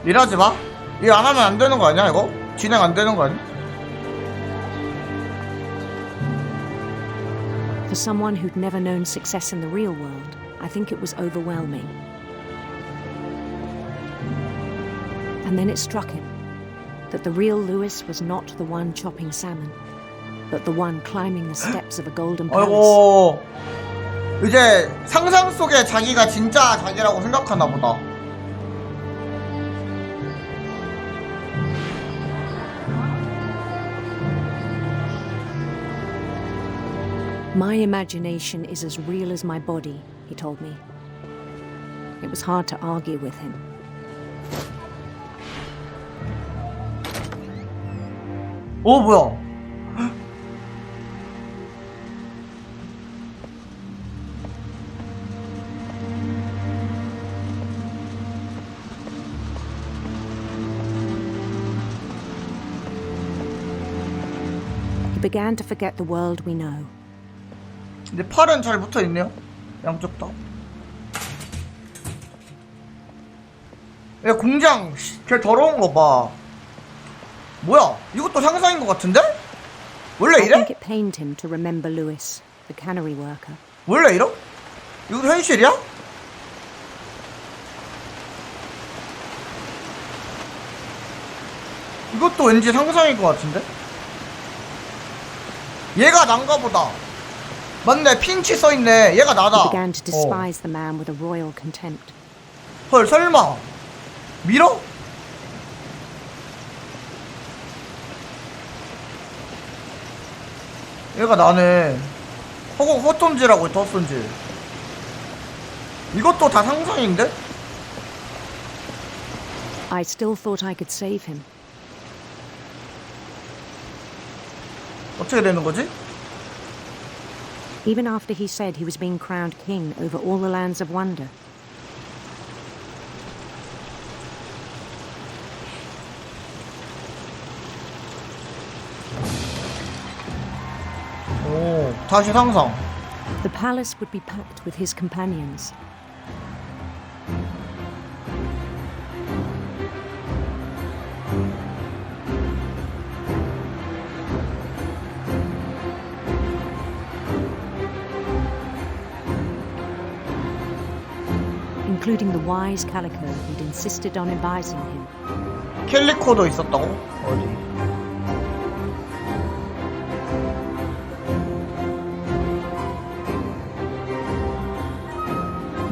일하지 마. 일 안 하면 안 되는 거 아니야, 이거? 진행 안 되는 거 아니야? For someone who'd never known success in the real world, I think it was overwhelming. And then it struck him that the real Louis was not the one chopping salmon, but the one climbing the steps of a golden palace. 아이고, 이제 상상 속에 자기가 진짜 자기라고 생각하나 보다. My imagination is as real as my body, he told me. It was hard to argue with him. 뭐야? He began to forget the world we know. 근데 팔은 잘 붙어 있네요. 양쪽 다. 야, 공장, 걔 더러운 거 봐. 뭐야? 이것도 상상인 것 같은데? 원래 I 이래? think it pained him to remember Louis, the cannery worker. 원래 이러? 이것도 현실이야? 이것도 왠지 상상일 것 같은데? 얘가 난가 보다. 맞네, 핀치 써있네. 얘가 나다. He began to despise the man with a royal contempt. 헐, 설마 밀어? 얘가 나네. 허톤지라고 덧손질. 이것도 다 상상인데? I still thought I could save him. 어떻게 되는 거지? Even after he said he was being crowned king over all the lands of wonder. 오, 다시 상상. The palace would be packed with his companions. Including the wise Calico who'd insisted on advising him. 캘리코도 있었다고? 어디?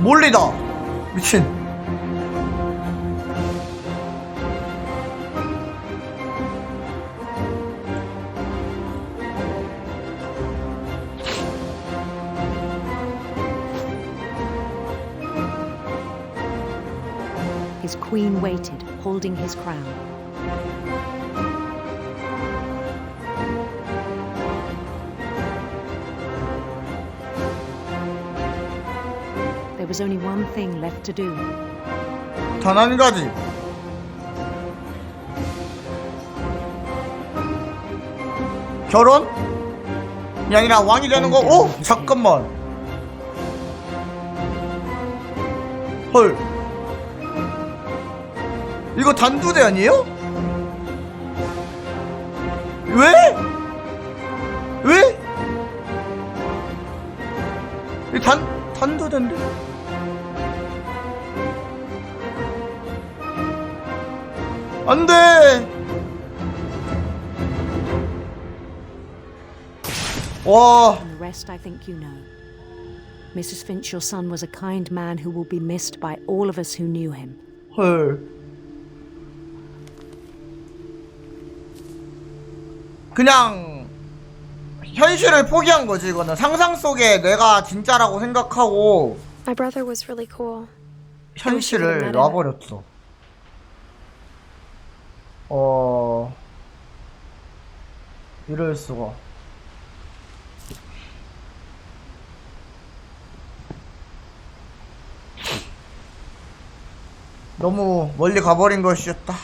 몰리다! 미친. His queen waited, holding his crown. There was only one thing left to do. 단 한 가지. 결혼? 이 아니라 왕이 되는 거? 오! 잠깐만. 헐. 이거 단두대 아니에요? 왜? 왜? 이 단두대인데? 안 돼! 와. And the rest I think you know. Mrs. Finch, your son was a kind man who will be missed by all of us who knew him. 헐. 그냥 현실을 포기한 거지. 이거는 상상 속에 내가 진짜라고 생각하고 My brother was really cool. 현실을 놔버렸어. 이럴 수가. 너무 멀리 가버린 것이었다.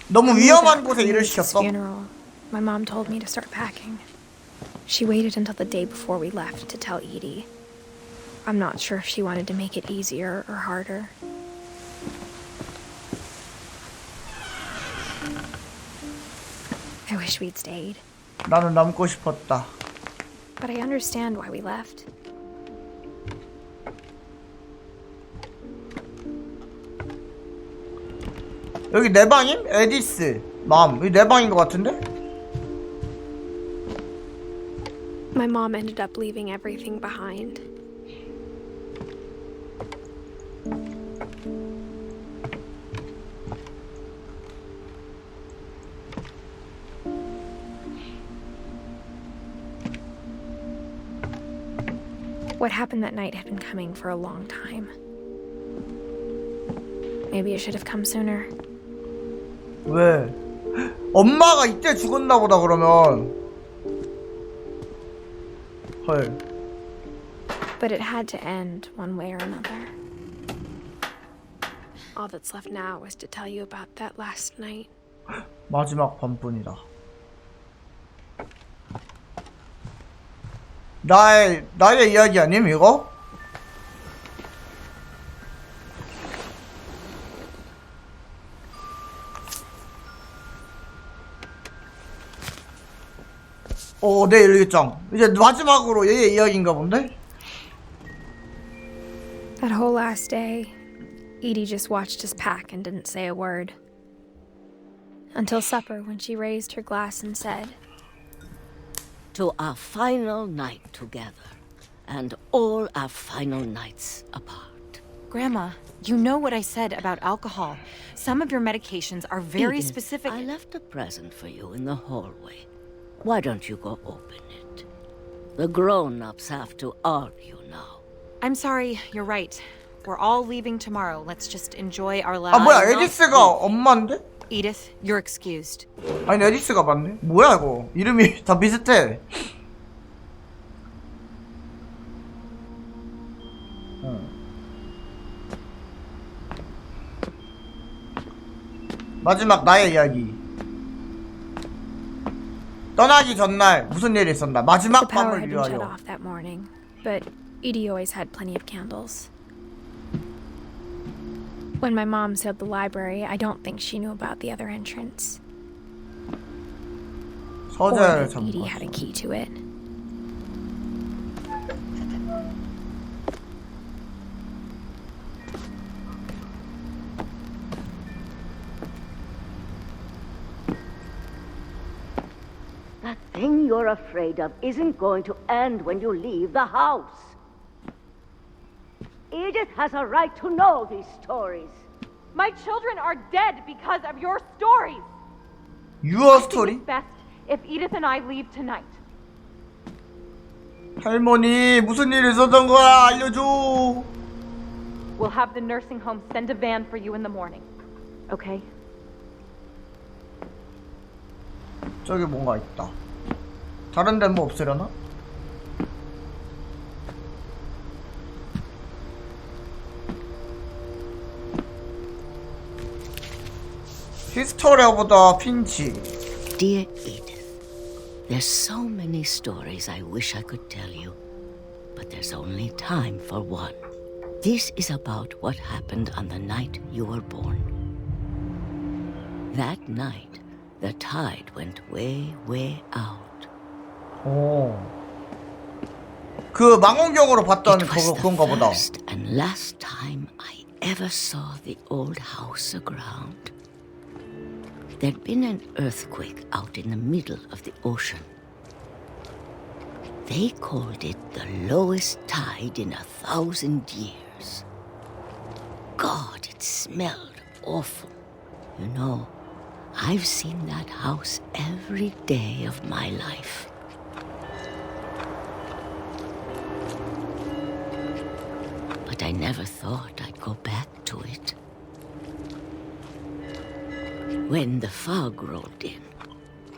너무 위험한 곳에 일을 시켰어. Funeral. My mom told me to start packing. She waited until the day before we left to tell Edie. I'm not sure if she wanted to make it easier or harder. I wish we'd stayed. 나는 남고 싶었다. But I understand why we left. 여기 내 방임? 에디스 맘 여기 내 방인 것 같은데? My mom ended up leaving everything behind. What happened that night had been coming for a long time. Maybe it should have come sooner. 왜? 엄마가 이때 죽었나 보다 그러면. 헐. But it had to end one way or another. All that's left now is to tell you about that last night. 마지막 밤뿐이다. 나의 이야기 아님 이거? 네, 일기장. 이제 마지막으로 얘의 이야기인가 본데? That whole last day, Edie just watched us pack and didn't say a word. Until supper, when she raised her glass and said, "To our final night together, and all our final nights apart." Grandma, you know what I said about alcohol. Some of your medications are very Edith, specific. I left a present for you in the hallway. Why don't you go open it? The grown-ups have to argue now. I'm sorry, you're right. We're all leaving tomorrow. Let's just enjoy our last. 뭐야, 에디스가 엄마인데? Edith, you're excused. 아니, 에디스가 맞네? 뭐야, 이거. 이름이 다 비슷해. 마지막 나의 이야기. 떠나기 전날 무슨 일이 있었나? 마지막 The power 밤을 had been shut 위하여. off that morning, but Edie always had plenty of candles. When my mom sealed the library, I don't think she knew about the other entrance. Or 서재를 that Edie 잠깐. had a key to it. That thing you're afraid of isn't going to end when you leave the house. Edith has a right to know these stories. My children are dead because of your stories. Your story? It's best if Edith and I leave tonight. 할머니, 무슨 일 있었던 거야? 알려줘. We'll have the nursing home send a van for you in the morning. Okay? 저기 뭔가 있다. 다른 데는 뭐 없으려나? History of the Finch. Dear Edith, there's so many stories I wish I could tell you, but there's only time for one. This is about what happened on the night you were born. That night, the tide went way, way out. 오. 그 망원경으로 봤던 It was the 그건가 보다. first and last time I ever saw the old house aground. There'd been an earthquake out in the middle of the ocean. They called it the lowest tide in 1,000 years. God, it smelled awful. You know, I've seen that house every day of my life. But I never thought I'd go back to it. When the fog rolled in,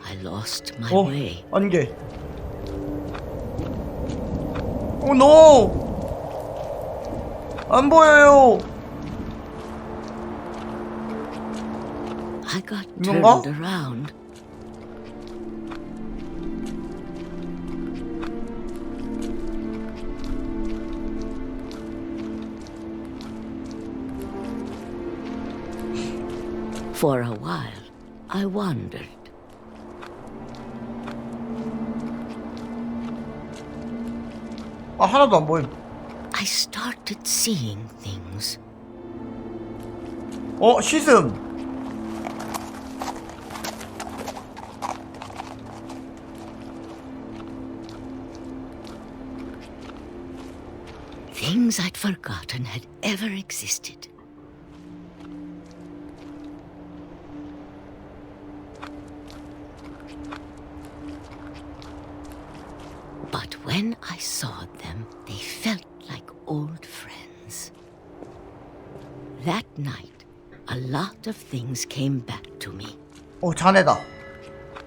I lost my way. 안개. 오, 노! 안 보여요. I got 이건가? turned around. For a while, I wondered. 아, 하나도 안 보임. I started seeing things. 시슴. Things I'd forgotten had ever existed. But when I saw them, they felt like old friends. That night, a lot of things came back to me. 자네다.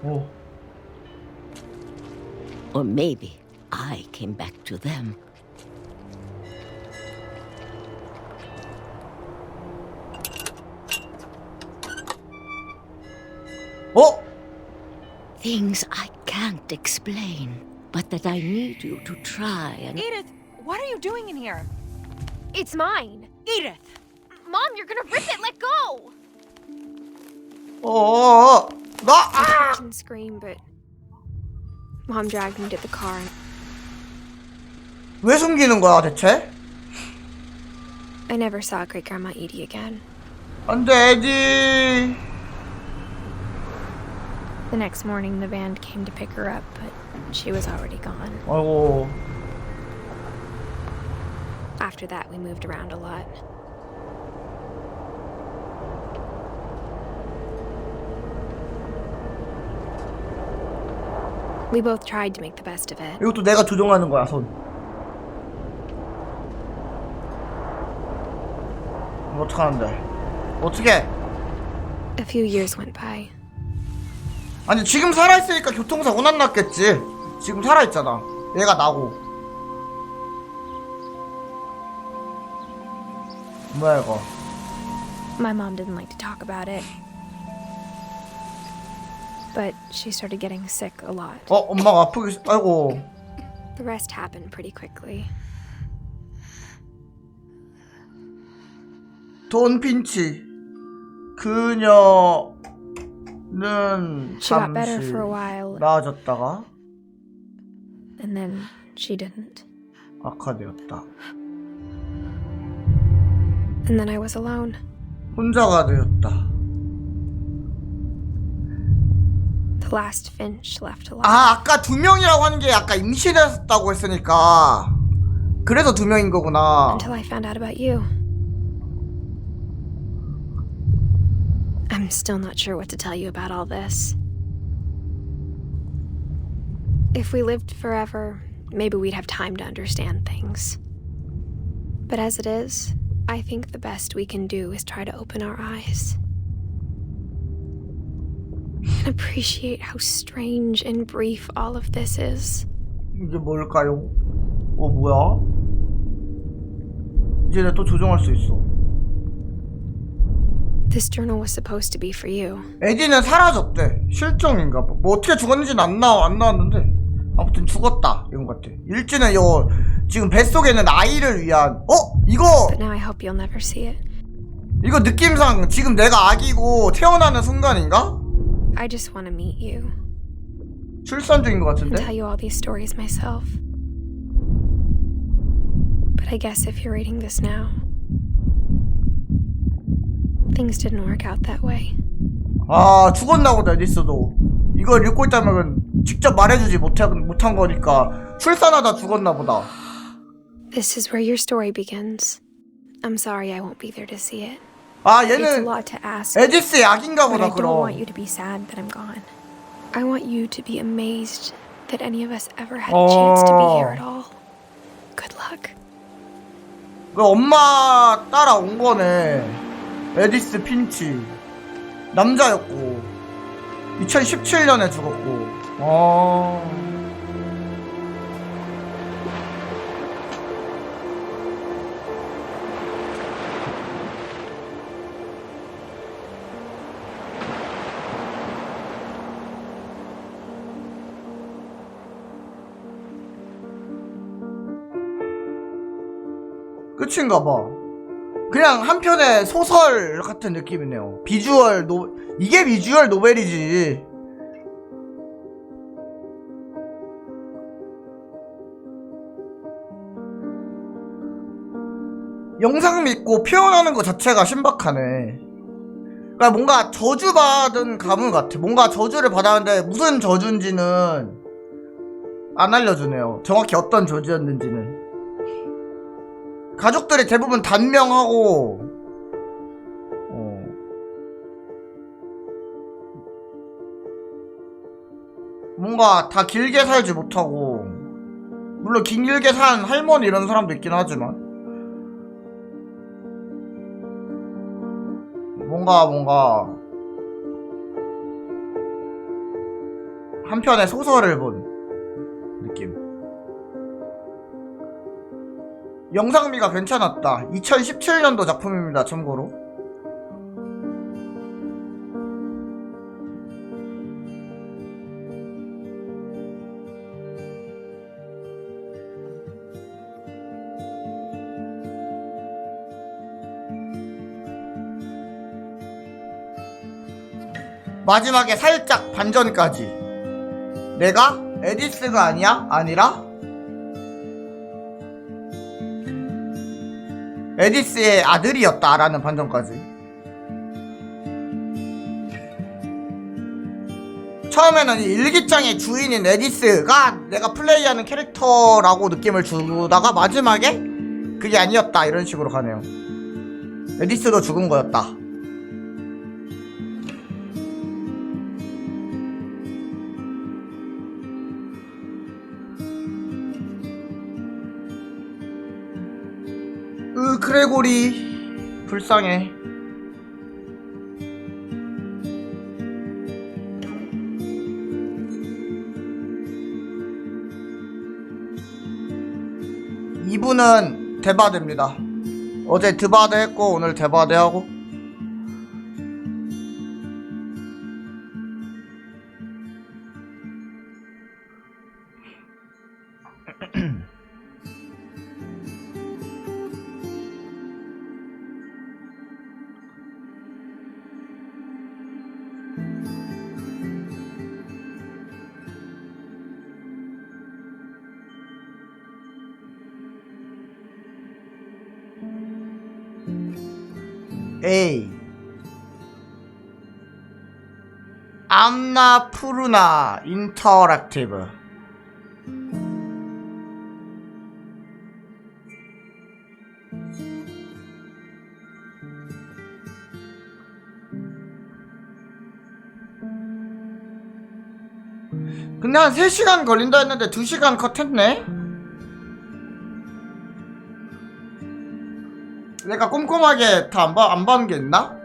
오. Or maybe I came back to them. Things I can't explain, but that I need you to try and... Edith, what are you doing in here? It's mine. Edith! Mom, you're gonna rip it. Let go. 나. I can scream, but Mom dragged me to the car. 왜 숨기는 거야 대체? I never saw Great Grandma Edie again. 안돼 에디. The next morning, the band came to pick her up, but she was already gone. 아이고. After that, we moved around a lot. We both tried to make the best of it. 이것도 내가 조종하는 거야 손. 어떡하는데? 어떻게? A few years went by. 아니 지금 살아있으니까 교통사고 안 났겠지. 지금 살아있잖아. 얘가 나고. 뭐야 이거? My mom didn't like to talk about it. But she started getting sick a lot. 엄마가 아프기 아이고. The rest happened pretty quickly. 돈 핀치. 그녀는 She got better 잠시 for a while. 나아졌다가 And then she didn't. 악화되었다. And then I was alone. 혼자가 되었다. The last Finch left alive. 아까 2명이라고 하는 게 아까 임신했다고 했으니까 그래서 2명인 거구나. Until I found out about you. I'm still not sure what to tell you about all this. If we lived forever, maybe we'd have time to understand things. But as it is, I think the best we can do is try to open our eyes. And appreciate how strange and brief all of this is. 이게 뭘까요? 뭐야? 이제 내가 또 조종할 수 있어. This journal was supposed to be for you. 에디는 사라졌대. 실종인가 봐. 뭐 어떻게 죽었는지는 안 나왔는데 아무튼 죽었다 이런 것 같아. 일지는 요 지금 뱃속에 있는 아이를 위한 이거 But now I hope you'll never see it. 이거 느낌상 지금 내가 아기고 태어나는 순간인가? I just want to meet you. 출산 중인 것 And 같은데? tell you all these stories myself. But I guess if you're reading this now, things didn't work out that way. 아 죽었나 보다 에디스도. 이걸 읽고 있다면 직접 말해주지 못한 거니까 출산하다 죽었나 보다. This is where your story begins. I'm sorry I won't be there to see it. 아 It's a 얘는 lot to ask. 에디스의 약인가 But 보다 I don't want 그럼. you to be sad that I'm gone. I want you to be amazed that any of us ever had a chance to be here at all. Good luck. 그 엄마 따라온 거네. 에디스 핀치 남자였고 2017년에 죽었고. 끝인가 봐. 그냥 한편의 소설 같은 느낌이네요. 이게 비주얼 노벨이지. 영상 믿고 표현하는 것 자체가 신박하네. 그러니까 뭔가 저주받은 가문 같아. 뭔가 저주를 받았는데 무슨 저주인지는 안 알려주네요. 정확히 어떤 저주였는지는. 가족들이 대부분 단명하고 뭔가 다 길게 살지 못하고, 물론 길게 산 할머니 이런 사람도 있긴 하지만 뭔가 한편의 소설을 본 느낌. 영상미가 괜찮았다. 2017년도 작품입니다. 참고로. 마지막에 살짝 반전까지. 내가 에디스가 아니야? 아니라? 에디스의 아들이었다라는 판정까지. 처음에는 이 일기장의 주인인 에디스가 내가 플레이하는 캐릭터라고 느낌을 주다가 마지막에 그게 아니었다 이런 식으로 가네요. 에디스도 죽은 거였다. 그레고리 불쌍해. 이분은 데바드입니다. 어제 드바드 했고 오늘 데바드 하고. A 암나 푸르나 인터랙티브. 근데 한 3시간 걸린다 했는데 2시간 컷했네? 내가 꼼꼼하게 다 안 봐는 게 있나?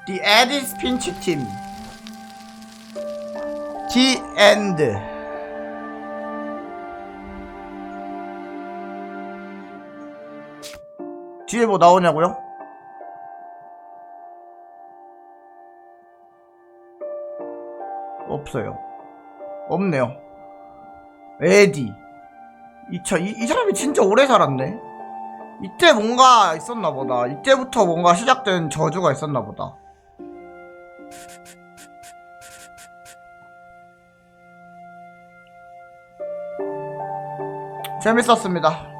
The Edith Finch Team. The End. 뒤에 뭐 나오냐고요? 없어요. 없네요. 에디. 이 사람이 진짜 오래 살았네. 이때 뭔가 있었나보다. 이때부터 뭔가 시작된 저주가 있었나보다. 재밌었습니다.